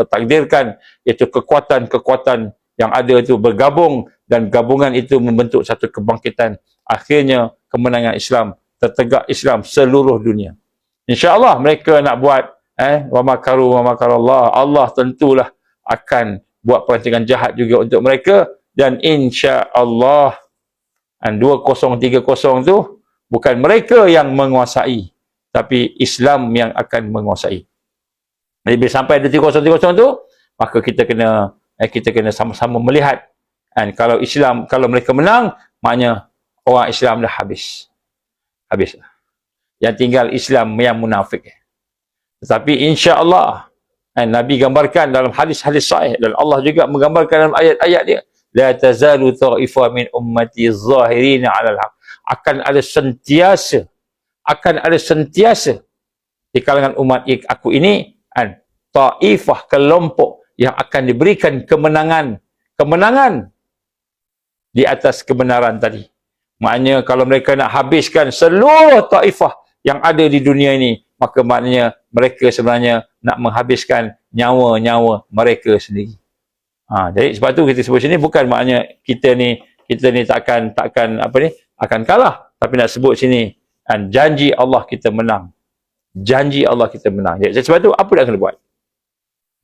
takdirkan, iaitu kekuatan-kekuatan yang ada itu bergabung, dan gabungan itu membentuk satu kebangkitan. Akhirnya kemenangan Islam, tertegak Islam seluruh dunia. InsyaAllah mereka nak buat wa makaru wa makarallah. Allah tentulah akan buat perancangan jahat juga untuk mereka, dan insyaAllah 2030 tu bukan mereka yang menguasai, tapi Islam yang akan menguasai. Jadi bila sampai 2030 tu, maka kita kena sama-sama melihat. Kalau mereka menang, maknanya orang Islam dah habis. Habislah. Yang tinggal Islam yang munafik. Tetapi insya-Allah, Nabi gambarkan dalam hadis-hadis sahih, dan Allah juga menggambarkan dalam ayat-ayat dia, la tazalu ta'ifa min ummati zahirina 'alal haq. Akan ada sentiasa di kalangan umat aku ini, ta'ifah, kelompok yang akan diberikan kemenangan di atas kebenaran tadi. Maknanya kalau mereka nak habiskan seluruh taifah yang ada di dunia ini, maka maknanya mereka sebenarnya nak menghabiskan nyawa-nyawa mereka sendiri. Jadi sebab tu kita sebut sini, bukan maknanya kita ni takkan akan kalah, tapi nak sebut sini janji Allah kita menang. Janji Allah kita menang. Jadi sebab tu apa nak kena buat?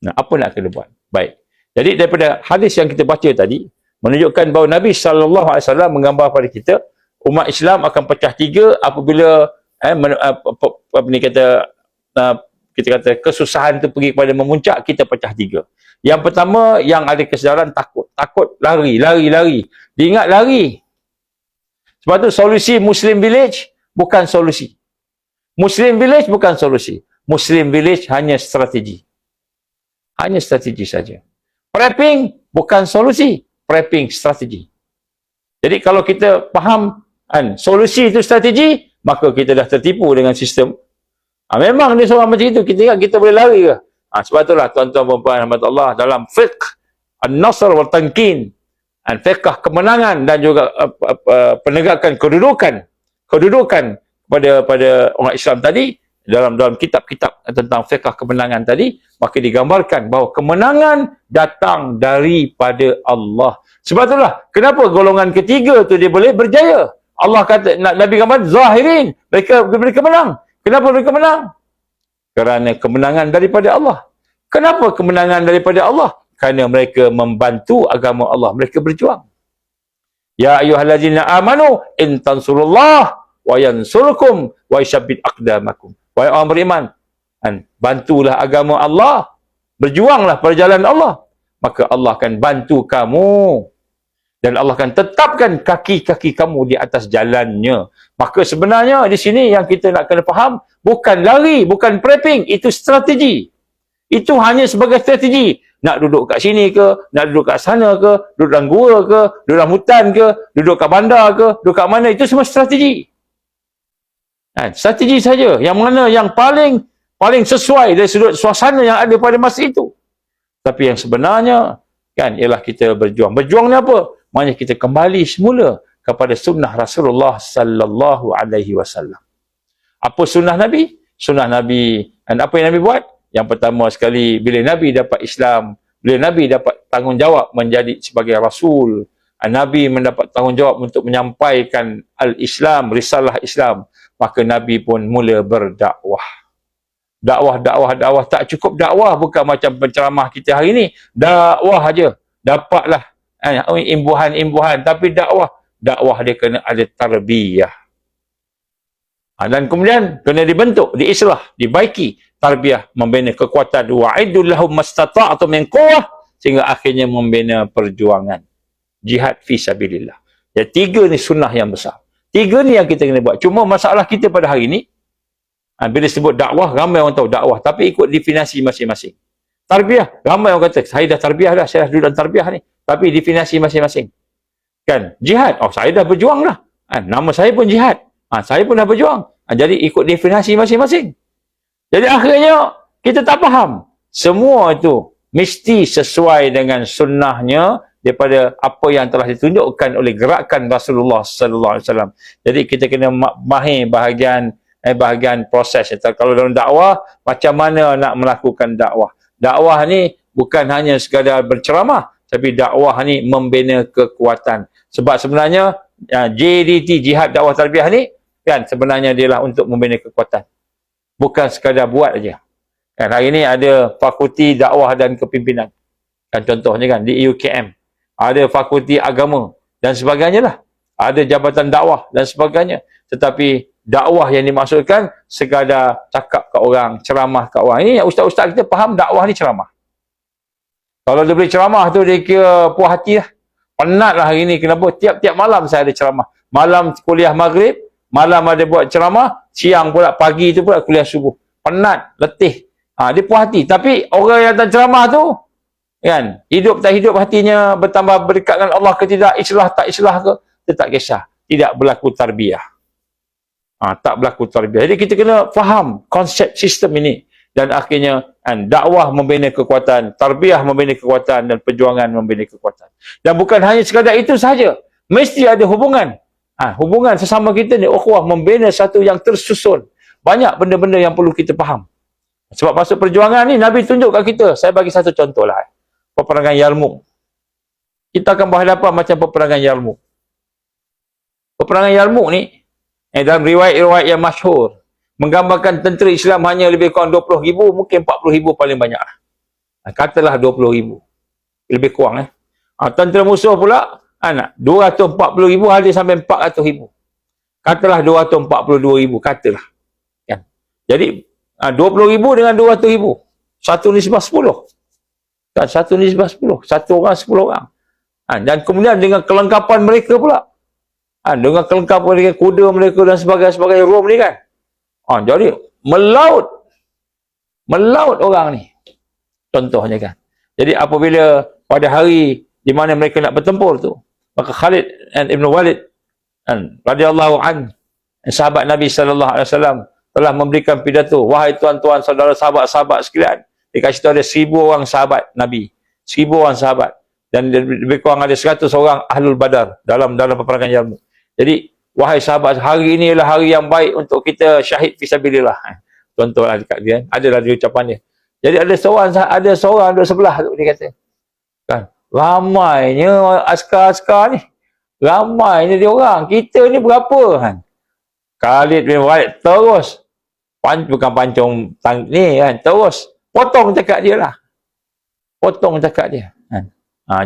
Apa nak kena buat? Baik. Jadi daripada hadis yang kita baca tadi menunjukkan bahawa Nabi SAW menggambar pada kita umat Islam akan pecah tiga apabila apa ni kata kita kata kesusahan itu pergi kepada memuncak, kita pecah tiga. Yang pertama, yang ada kesedaran takut lari. Dia ingat lari. Sebab tu solusi Muslim Village bukan solusi. Muslim Village bukan solusi. Muslim Village hanya strategi. Hanya strategi saja. Prepping bukan solusi. Prepping strategi. Jadi kalau kita faham solusi itu strategi, maka kita dah tertipu dengan sistem. Memang dia seorang macam itu. Kita ingat kita boleh lari ke? Sebab itulah tuan-tuan dan puan rahmat Allah, dalam fiqh an-nasr wal tamkin, fiqh kemenangan dan juga penegakan kedudukan pada orang Islam tadi, dalam kitab-kitab tentang fiqh kemenangan tadi, maka digambarkan bahawa kemenangan datang daripada Allah. Sebab itulah kenapa golongan ketiga tu dia boleh berjaya. Allah kata, Nabi gambar zahirin, mereka menang. Kenapa mereka menang? Kerana kemenangan daripada Allah. Kenapa kemenangan daripada Allah? Kerana mereka membantu agama Allah, mereka berjuang. Ya ayyuhallazina amanu in tansurullah wa yansurkum wa yushabbit aqdamakum. Wahai orang beriman, bantulah agama Allah, berjuanglah pada jalan Allah, maka Allah akan bantu kamu dan Allah akan tetapkan kaki-kaki kamu di atas jalannya. Maka sebenarnya di sini yang kita nak kena faham, bukan lari, bukan prepping, itu strategi. Itu hanya sebagai strategi. Nak duduk kat sini ke, nak duduk kat sana ke, duduk dalam gua ke, duduk dalam hutan ke, duduk kat bandar ke, duduk kat mana, itu semua strategi. Strategi saja, yang mana yang paling sesuai dari sudut suasana yang ada pada masa itu. Tapi yang sebenarnya ialah kita berjuang. Berjuang ni apa? Maknanya kita kembali semula kepada sunnah Rasulullah sallallahu alaihi wasallam. Apa sunnah Nabi? Sunnah Nabi, dan apa yang Nabi buat? Yang pertama sekali, bila Nabi dapat Islam, bila Nabi dapat tanggungjawab menjadi sebagai Rasul, Nabi mendapat tanggungjawab untuk menyampaikan al-Islam, risalah Islam, maka Nabi pun mula berdakwah. Dakwah. Tak cukup dakwah, bukan macam penceramah kita hari ini. Dakwah aja. Dapatlah imbuhan. Tapi dakwah dia kena ada tarbiyah. Dan kemudian kena dibentuk, diislah, dibaiki. Tarbiyah membina kekuatan. Wa'idul lahum mastata'atu min quwwah, sehingga akhirnya membina perjuangan. Jihad fi sabilillah. Ya, tiga ni sunnah yang besar. Tiga ni yang kita kena buat. Cuma masalah kita pada hari ni, bila sebut dakwah, ramai orang tahu dakwah, tapi ikut definisi masing-masing. Tarbiyah, ramai orang kata, saya dah tarbiyah dah, saya dah duduk dalam tarbiyah ni. Tapi definisi masing-masing. Kan? Jihad, saya dah berjuang dah. Nama saya pun jihad. Saya pun dah berjuang. Jadi ikut definisi masing-masing. Jadi akhirnya, kita tak faham. Semua itu mesti sesuai dengan sunnahnya daripada apa yang telah ditunjukkan oleh gerakan Rasulullah sallallahu alaihi wasallam. Jadi kita kena mahir bahagian proses. Kalau dalam dakwah, macam mana nak melakukan dakwah? Dakwah ni bukan hanya sekadar berceramah, tapi dakwah ni membina kekuatan. Sebab sebenarnya JDT, Jihad Dakwah Tarbiyah ni kan sebenarnya dialah untuk membina kekuatan. Bukan sekadar buat aja. Kan hari ni ada Fakulti Dakwah dan Kepimpinan. Kan contohnya kan di UKM. Ada Fakulti Agama dan sebagainya lah. Ada Jabatan Dakwah dan sebagainya. Tetapi dakwah yang dimaksudkan sekadar cakap kat orang, ceramah kat orang. Ini ustaz-ustaz kita faham dakwah ni ceramah. Kalau dia beli ceramah tu, dia kira puas hati lah. Penat lah hari ni. Kenapa? Tiap-tiap malam saya ada ceramah. Malam kuliah maghrib, malam ada buat ceramah, siang pula, pagi tu pula kuliah subuh. Penat, letih. Dia puas hati. Tapi orang yang datang ceramah tu, kan, hidup tak hidup hatinya, bertambah berdekat dengan Allah ke tidak, islah tak islah ke, dia tak kisah. Tidak berlaku tarbiyah. Tak berlaku tarbiyah. Jadi kita kena faham konsep sistem ini. Dan akhirnya dakwah membina kekuatan, tarbiyah membina kekuatan, dan perjuangan membina kekuatan. Dan bukan hanya sekadar itu sahaja. Mesti ada hubungan. Hubungan sesama kita ni, ukhuwah, membina satu yang tersusun. Banyak benda-benda yang perlu kita faham. Sebab masuk perjuangan ni, Nabi tunjuk kat kita. Saya bagi satu contoh lah. Peperangan Yarmouk. Kita akan berhadapan macam peperangan Yarmouk. Peperangan Yarmouk ni, dalam riwayat-riwayat yang masyhur, menggambarkan tentera Islam hanya lebih kurang 20,000, mungkin 40,000 paling banyak. Katalah 20,000. Lebih kurang. Tentera musuh pula, 240,000 ada sampai 400,000. Katalah 242,000, katalah. Kan? Jadi 20,000 dengan 200,000. Satu nisbah 10. Kan? Satu nisbah 10. Satu orang 10 orang. Dan kemudian dengan kelengkapan mereka pula. Dengan kelengkapan mereka, kuda mereka dan sebagainya Rom ni kan. Jadi melaut orang ni. Contohnya kan. Jadi apabila pada hari di mana mereka nak bertempur tu, maka Khalid Ibn Walid radhiyallahu an, sahabat Nabi sallallahu alaihi wasallam, telah memberikan pidato, wahai tuan-tuan, saudara, sahabat-sahabat sekalian. Dikasih tahu ada 1,000 orang sahabat Nabi, 1,000 orang sahabat, dan lebih kurang ada 100 orang ahlul badar dalam peperangan Yarmuk. Jadi wahai sahabat, hari ini adalah hari yang baik untuk kita syahid fisabilillah. Contohlah dekat dia, adalah di ucapan dia. Jadi ada seorang duduk sebelah tu, dia kata, kan, ramainya askar-askar ni, ramainya dia orang, kita ni berapa kan? Khalid bin Walid terus bukan pancung ni kan, terus potong cakap dia lah. Potong cakap dia kan.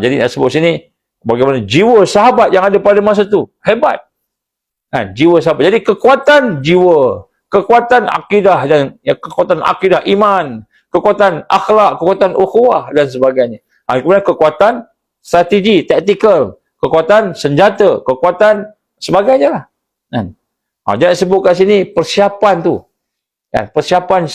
Jadi nak sebut sini bagaimana jiwa sahabat yang ada pada masa tu hebat kan, jiwa sahabat. Jadi kekuatan jiwa, kekuatan akidah, dan kekuatan akidah iman, kekuatan akhlak, kekuatan ukhuwah dan sebagainya. Kemudian kekuatan strategi, taktikal, kekuatan senjata, kekuatan sebagainya lah kan. Jangan sebut kat sini persiapan tu. Kan? Persiapan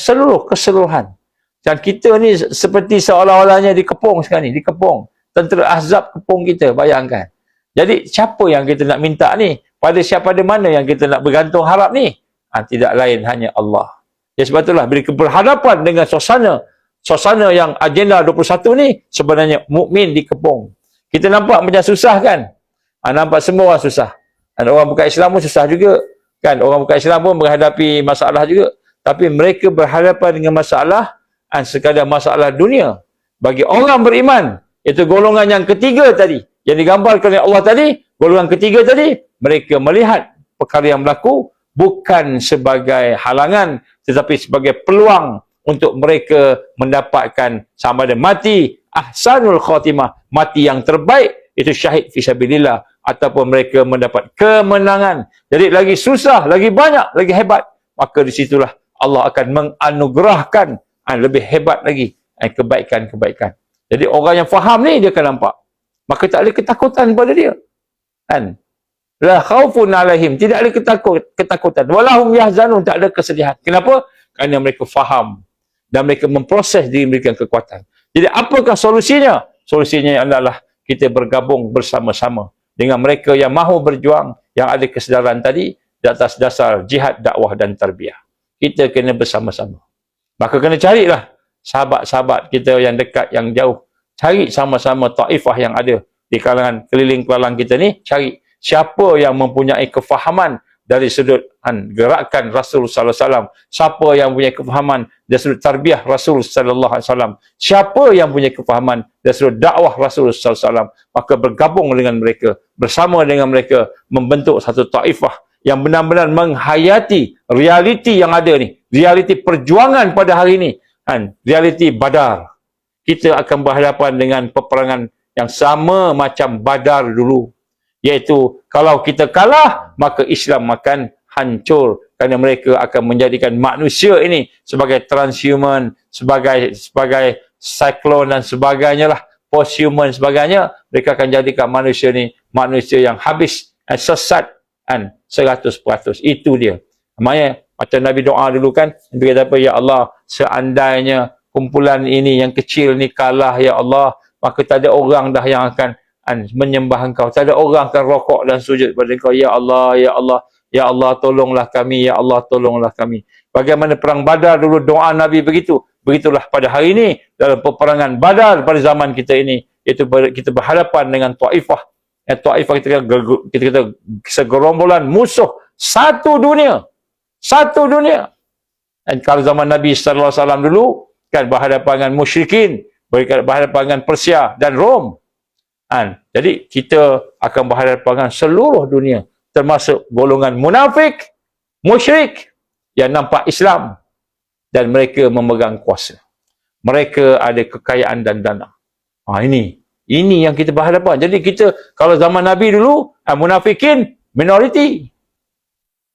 keseluruhan. Dan kita ni seperti seolah-olahnya dikepung sekarang ni. Dikepung. Tentera Ahzab kepung kita, bayangkan. Jadi siapa yang kita nak minta ni? Pada mana yang kita nak bergantung harap ni? Tidak lain hanya Allah. Jadi sebab itulah bila berhadapan dengan suasana yang agenda 21 ni, sebenarnya mukmin dikepung. Kita nampak macam susah kan? Nampak semua orang susah. Dan orang bukan Islam pun susah juga. Kan, orang bukan Islam pun menghadapi masalah juga. Tapi mereka berhadapan dengan masalah sekadar masalah dunia. Bagi orang beriman, itu golongan yang ketiga tadi, yang digambarkan oleh Allah tadi, golongan ketiga tadi, mereka melihat perkara yang berlaku bukan sebagai halangan, tetapi sebagai peluang untuk mereka mendapatkan sama ada mati ahsanul khatimah, mati yang terbaik, itu syahid fisabilillah, ataupun mereka mendapat kemenangan. Jadi lagi susah, lagi banyak, lagi hebat, maka disitulah Allah akan menganugerahkan lebih hebat lagi kebaikan-kebaikan. Jadi orang yang faham ni, dia akan nampak. Maka tak ada ketakutan pada dia. Kan? La khaufun alaihim, tidak ada ketakutan. Walahum yahzanun, tak ada kesedihan. Kenapa? Kerana mereka faham dan mereka memproses diri mereka kekuatan. Jadi apakah solusinya? Solusinya adalah kita bergabung bersama-sama dengan mereka yang mahu berjuang, yang ada kesedaran tadi di atas dasar jihad, dakwah dan tarbiyah. Kita kena bersama-sama. Maka kena carilah sahabat-sahabat kita yang dekat, yang jauh. Cari sama-sama taifah yang ada di kalangan keliling-kelalang kita ni. Cari siapa yang mempunyai kefahaman dari sudut gerakan Rasul sallallahu alaihi wasallam. Siapa yang punya kefahaman dari sudut tarbiyah Rasul sallallahu alaihi wasallam. Siapa yang punya kefahaman dari sudut dakwah Rasul sallallahu alaihi wasallam. Maka bergabung dengan mereka, bersama dengan mereka, membentuk satu taifah yang benar-benar menghayati realiti yang ada ni, realiti perjuangan pada hari ini, realiti Badar. Kita akan berhadapan dengan peperangan yang sama macam Badar dulu, iaitu kalau kita kalah, maka Islam akan hancur, kerana mereka akan menjadikan manusia ini sebagai transhuman, sebagai cyclone dan sebagainya lah, posthuman sebagainya. Mereka akan jadikan manusia ni manusia yang habis, sesat 100%. Itu dia. Maknanya macam Nabi doa dulu kan, Nabi kata apa? Ya Allah, seandainya kumpulan ini yang kecil ni kalah, ya Allah, maka tak ada orang dah yang akan menyembah Engkau. Tak ada orang akan rokok dan sujud pada Engkau. Ya Allah, ya Allah, ya Allah, tolonglah kami, ya Allah, tolonglah kami. Bagaimana perang Badar dulu doa Nabi begitu. Begitulah pada hari ini dalam peperangan Badar pada zaman kita ini, iaitu kita berhadapan dengan taifah. Taifah kita kata segerombolan musuh satu dunia. Satu dunia. Dan kalau zaman Nabi sallallahu alaihi wasallam dulu kan berhadapan dengan musyrikin, berhadapan dengan Persia dan Rom. Jadi kita akan berhadapan dengan seluruh dunia, termasuk golongan munafik, musyrik yang nampak Islam dan mereka memegang kuasa. Mereka ada kekayaan dan dana. Ini yang kita berhadapan. Jadi kita, kalau zaman Nabi dulu, munafikin minoriti.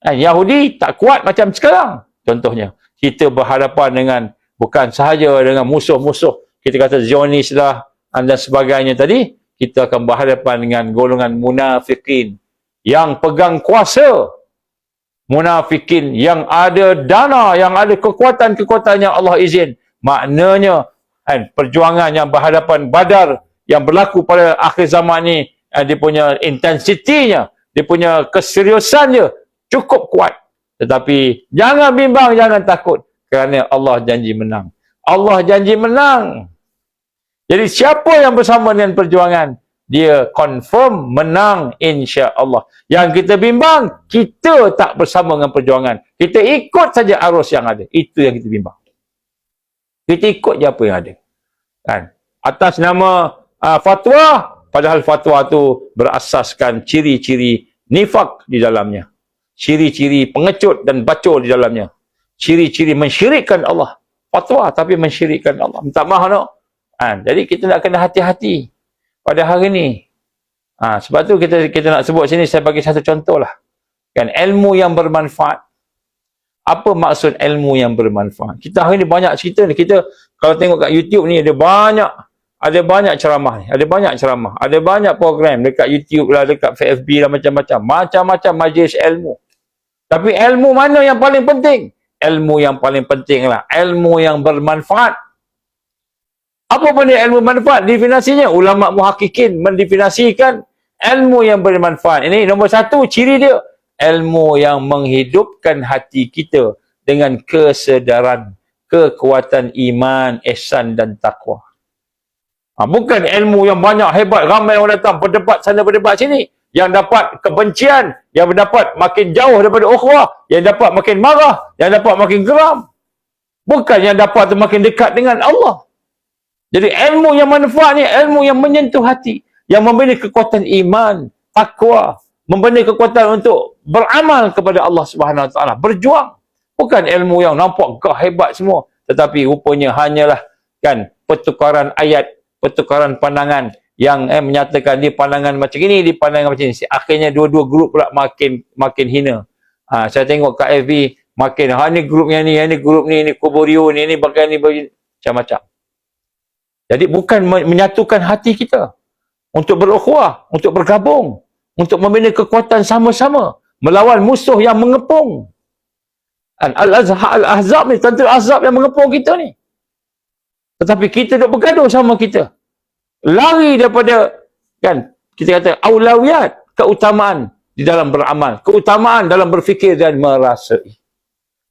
Yahudi tak kuat macam sekarang. Contohnya, kita berhadapan dengan bukan sahaja dengan musuh-musuh, kita kata Zionis lah dan sebagainya tadi, kita akan berhadapan dengan golongan munafikin yang pegang kuasa, munafikin yang ada dana, yang ada kekuatan-kekuatan yang Allah izin. Maknanya perjuangan yang berhadapan Badar yang berlaku pada akhir zaman ni, dia punya intensitinya, dia punya keseriusannya cukup kuat. Tetapi jangan bimbang, jangan takut, kerana Allah janji menang. Allah janji menang. Jadi siapa yang bersama dengan perjuangan, dia confirm menang insya-Allah. Yang kita bimbang, kita tak bersama dengan perjuangan. Kita ikut saja arus yang ada. Itu yang kita bimbang. Kita ikut je apa yang ada. Kan? Atas nama fatwa, padahal fatwa tu berasaskan ciri-ciri nifak di dalamnya. Ciri-ciri pengecut dan bacol di dalamnya. Ciri-ciri mensyirikkan Allah. Fatwa tapi mensyirikkan Allah. Minta maaf no. Jadi kita nak kena hati-hati pada hari ni. Sebab tu kita nak sebut sini, saya bagi satu contoh lah. Kan, ilmu yang bermanfaat. Apa maksud ilmu yang bermanfaat? Kita hari ni banyak cerita ni. Kita kalau tengok kat YouTube ni ada banyak ceramah ni. Ada banyak ceramah. Ada banyak program dekat YouTube lah, dekat FB lah, macam-macam. Macam-macam majlis ilmu. Tapi ilmu mana yang paling penting? Ilmu yang paling penting lah ilmu yang bermanfaat. Apa benda ilmu manfaat? Definisinya, ulama muhakkikin mendefinisikan ilmu yang bermanfaat. Ini nombor satu, ciri dia. Ilmu yang menghidupkan hati kita dengan kesedaran, kekuatan iman, ihsan dan taqwa. Bukan ilmu yang banyak, hebat, ramai orang datang, berdebat sana, berdebat sini. Yang dapat kebencian, yang dapat makin jauh daripada ukhuwah, yang dapat makin marah, yang dapat makin geram. Bukan yang dapat tu makin dekat dengan Allah. Jadi ilmu yang manfaat ni, ilmu yang menyentuh hati, yang memberi kekuatan iman, takwa, memberi kekuatan untuk beramal kepada Allah Subhanahu Wa Taala, berjuang. Bukan ilmu yang nampak gah hebat semua, tetapi rupanya hanyalah kan pertukaran ayat, pertukaran pandangan yang menyatakan di pandangan macam ini, di pandangan macam ini. Akhirnya dua-dua grup pula makin hina. Saya tengok kat FB makin ni grupnya ni, ini grup ni kuburio ni, ini bagian ni macam-macam. Jadi bukan menyatukan hati kita untuk berukhuwah, untuk bergabung, untuk membina kekuatan sama-sama melawan musuh yang mengepung. Al-Ahzab ni, tentera Ahzab yang mengepung kita ni. Tetapi kita duk bergaduh sama kita. Lari daripada, kan, kita kata aulawiyat, keutamaan di dalam beramal, keutamaan dalam berfikir dan merasai.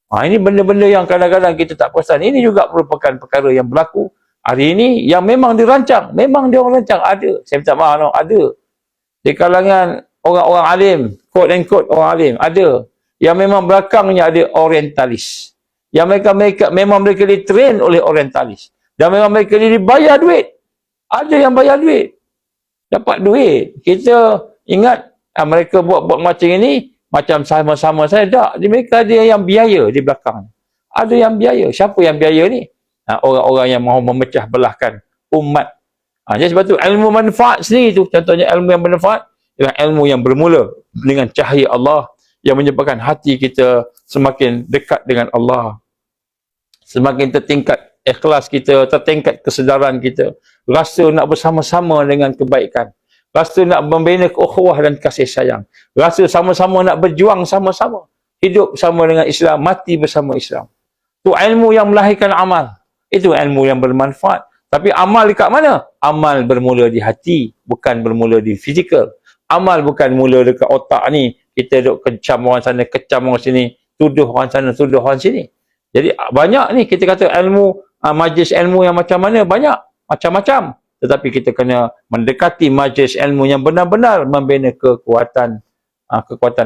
Ini benda-benda yang kadang-kadang kita tak perasan. Ini juga merupakan perkara yang berlaku hari ini, yang memang dirancang. Memang dia orang rancang. Ada. Saya minta maaf, ada. Di kalangan orang-orang alim, quote and quote orang alim, ada. Yang memang belakangnya ada orientalis. Yang mereka memang mereka ditrain oleh orientalis. Dan memang mereka dibayar duit. Ada yang bayar duit. Dapat duit. Kita ingat, mereka buat macam ini, macam sama-sama saya. Tak. Mereka ada yang biaya di belakang. Ada yang biaya. Siapa yang biaya ni? Orang-orang yang mahu memecah belahkan umat. Jadi sebab tu ilmu manfaat sendiri tu, contohnya ilmu yang bermanfaat ialah ilmu yang bermula dengan cahaya Allah, yang menyebabkan hati kita semakin dekat dengan Allah, semakin tertingkat ikhlas kita, tertingkat kesedaran kita, rasa nak bersama-sama dengan kebaikan, rasa nak membina ukhuwah dan kasih sayang, rasa sama-sama nak berjuang sama-sama, hidup bersama dengan Islam, mati bersama Islam. Tu ilmu yang melahirkan amal. Itu ilmu yang bermanfaat. Tapi amal dekat mana? Amal bermula di hati, bukan bermula di fizikal. Amal bukan mula dekat otak ni. Kita duk kecam orang sana, kecam orang sini, tuduh orang sana, tuduh orang sini. Jadi banyak ni kita kata ilmu, majlis ilmu yang macam mana? Banyak. Macam-macam. Tetapi kita kena mendekati majlis ilmu yang benar-benar membina kekuatan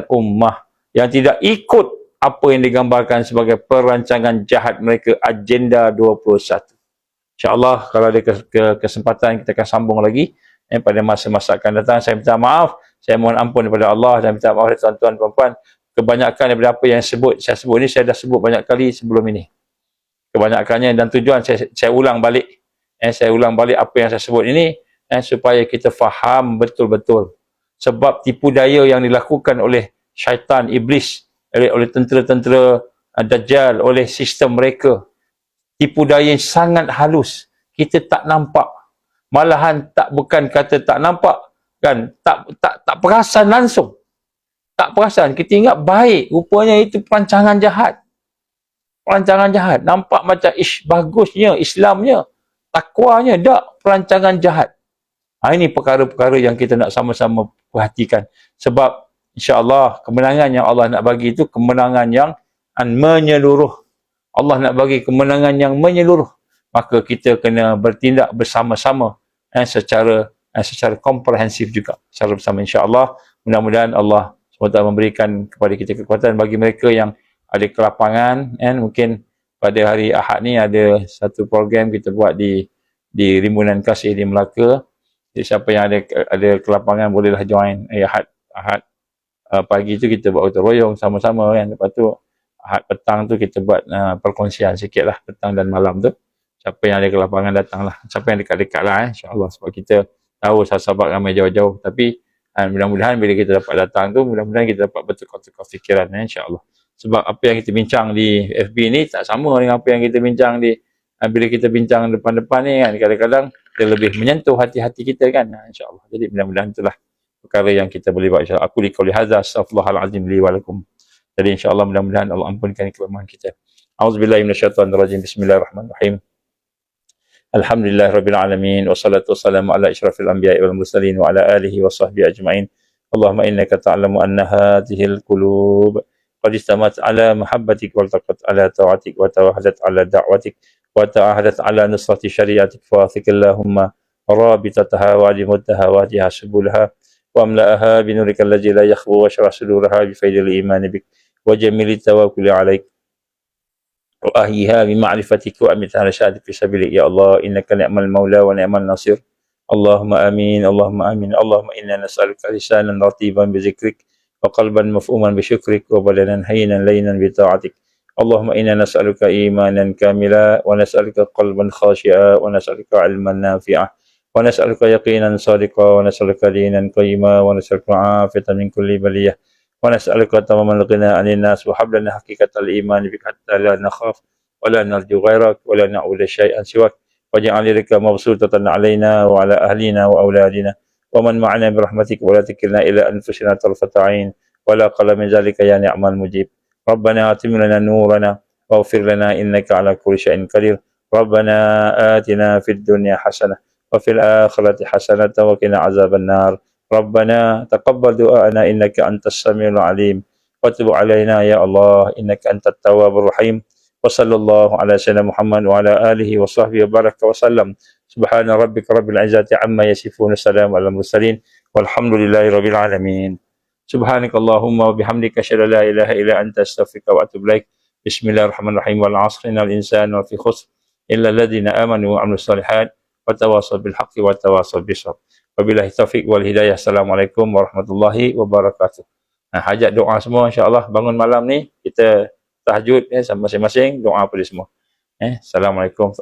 ummah. Yang tidak ikut apa yang digambarkan sebagai perancangan jahat mereka, agenda 21. InsyaAllah kalau ada kesempatan kita akan sambung lagi pada masa-masa akan datang. Saya minta maaf, saya mohon ampun daripada Allah dan minta maaf kepada tuan-tuan dan puan. Kebanyakan daripada apa yang saya sebut ni, saya dah sebut banyak kali sebelum ini. Kebanyakannya dan tujuan saya ulang balik. Saya ulang balik apa yang saya sebut ini supaya kita faham betul-betul. Sebab tipu daya yang dilakukan oleh syaitan, iblis oleh tentera-tentera Dajjal, oleh sistem mereka. Tipu daya yang sangat halus. Kita tak nampak. Malahan bukan kata tak nampak, kan? Tak perasan langsung. Tak perasan. Kita ingat baik. Rupanya itu perancangan jahat. Perancangan jahat. Nampak macam bagusnya Islamnya. Takwanya. Tak, perancangan jahat. Ini perkara-perkara yang kita nak sama-sama perhatikan. Sebab insya-Allah kemenangan yang Allah nak bagi itu kemenangan yang menyeluruh. Allah nak bagi kemenangan yang menyeluruh. Maka kita kena bertindak bersama-sama secara komprehensif juga. Secara bersama insya-Allah. Mudah-mudahan Allah SWT memberikan kepada kita kekuatan bagi mereka yang ada kelapangan. Mungkin pada hari Ahad ni ada satu program kita buat di Rimbunan Kasih di Melaka. Jadi siapa yang ada kelapangan bolehlah join Ahad pagi tu kita buat gotong royong sama-sama kan. Lepas tu Ahad petang tu kita buat perkongsian sikit lah petang dan malam tu. Siapa yang ada kelapangan datanglah. Siapa yang dekat-dekat lah insya-Allah. Sebab kita tahu sahabat ramai jauh-jauh. Tapi mudah-mudahan bila kita dapat datang tu, mudah-mudahan kita dapat bertukar-tukar fikiran insya-Allah. Sebab apa yang kita bincang di FB ni tak sama dengan apa yang kita bincang di bila kita bincang depan-depan ni kan. Kadang-kadang dia lebih menyentuh hati-hati kita kan. InsyaAllah. Jadi mudah-mudahan itulah perkara yang kita boleh buat. InsyaAllah. Aku liqauli hadza astaghfirullahalazim li wa lakum. Jadi insyaAllah mudah-mudahan Allah ampunkan kelemahan kita. A'udzubillahi minasyaitonirrajim. Bismillahirrahmanirrahim. Alhamdulillahirabbil alamin wassalatu wassalamu ala asyrafil anbiya'i wal mursalin wa ala alihi wa sahbihi ajma'in. Allahumma innaka ta'lamu anna hadhil qulub qad istamat ala mahabbatik wa taqat ala ta'atik wa tawahadat ala da'watik وتعهدت على نصرة شريعتك فاثق اللهم رابطتها ومدها وهدها سبلها واملأها بنورك الذي لا يخبو واشرح صدورها بفيض الإيمان بك وجميل التوكل عليك وأهيها بمعرفتك وأمتها رشادك في سبيلك يا الله إنك نعم المولى ونعم النصير اللهم آمين اللهم آمين اللهم إنا نسألك لسانا رطيبا بذكرك وقلبا مفؤوما بشكرك وبدنا هينا لينا بطاعتك اللهم إنا نسألك إيمانا كاملا ونسألك قلبا خاشعا ونسألك علما نافعا ونسألك يقينا صادقا ونسألك دينا قيما ونسألك عافية من كل بلية ونسألك تمام الغنى عن الناس وحب لنا حقيقة الإيمان بك حتى لا نخاف ولا نرجو غيرك ولا نعبد شيئا سواك واجعل يدك مبسوطة علينا وعلى أهلنا وأولادنا ومن معنا برحمتك ولا تكلنا إلى أنفسنا طرفة عين ولا أقل من ذلك يا نعم المجيب ربنا أتم لنا نورنا واغفر لنا إنك على كل شيء قدير ربنا آتنا في الدنيا حسنة وفي الآخرة حسنة وقنا عذاب النار ربنا تقبل دعاءنا إنك أنت السميع العليم وتب علينا يا الله إنك أنت التواب الرحيم وصلى الله على سيدنا محمد وعلى آله وصحبه وبارك وسلم سبحان ربك رب العزة عما يصفون السلام على المرسلين والحمد لله رب العالمين سبحانك اللهم وبحمدك أشهد أن لا إله إلا أنت أستغفرك وأتوب إليك بسم الله الرحمن الرحيم والعصر إن الإنسان لفي خسر إلا الذين آمنوا وعملوا الصالحات وتواصوا بالحق وتواصوا بالصبر wabillahi taufiq wal hidayah. Assalamualaikum warahmatullahi wabarakatuh. Hajat doa semua insya-Allah bangun malam ni kita tahajud masing-masing doa pada semua. Assalamualaikum.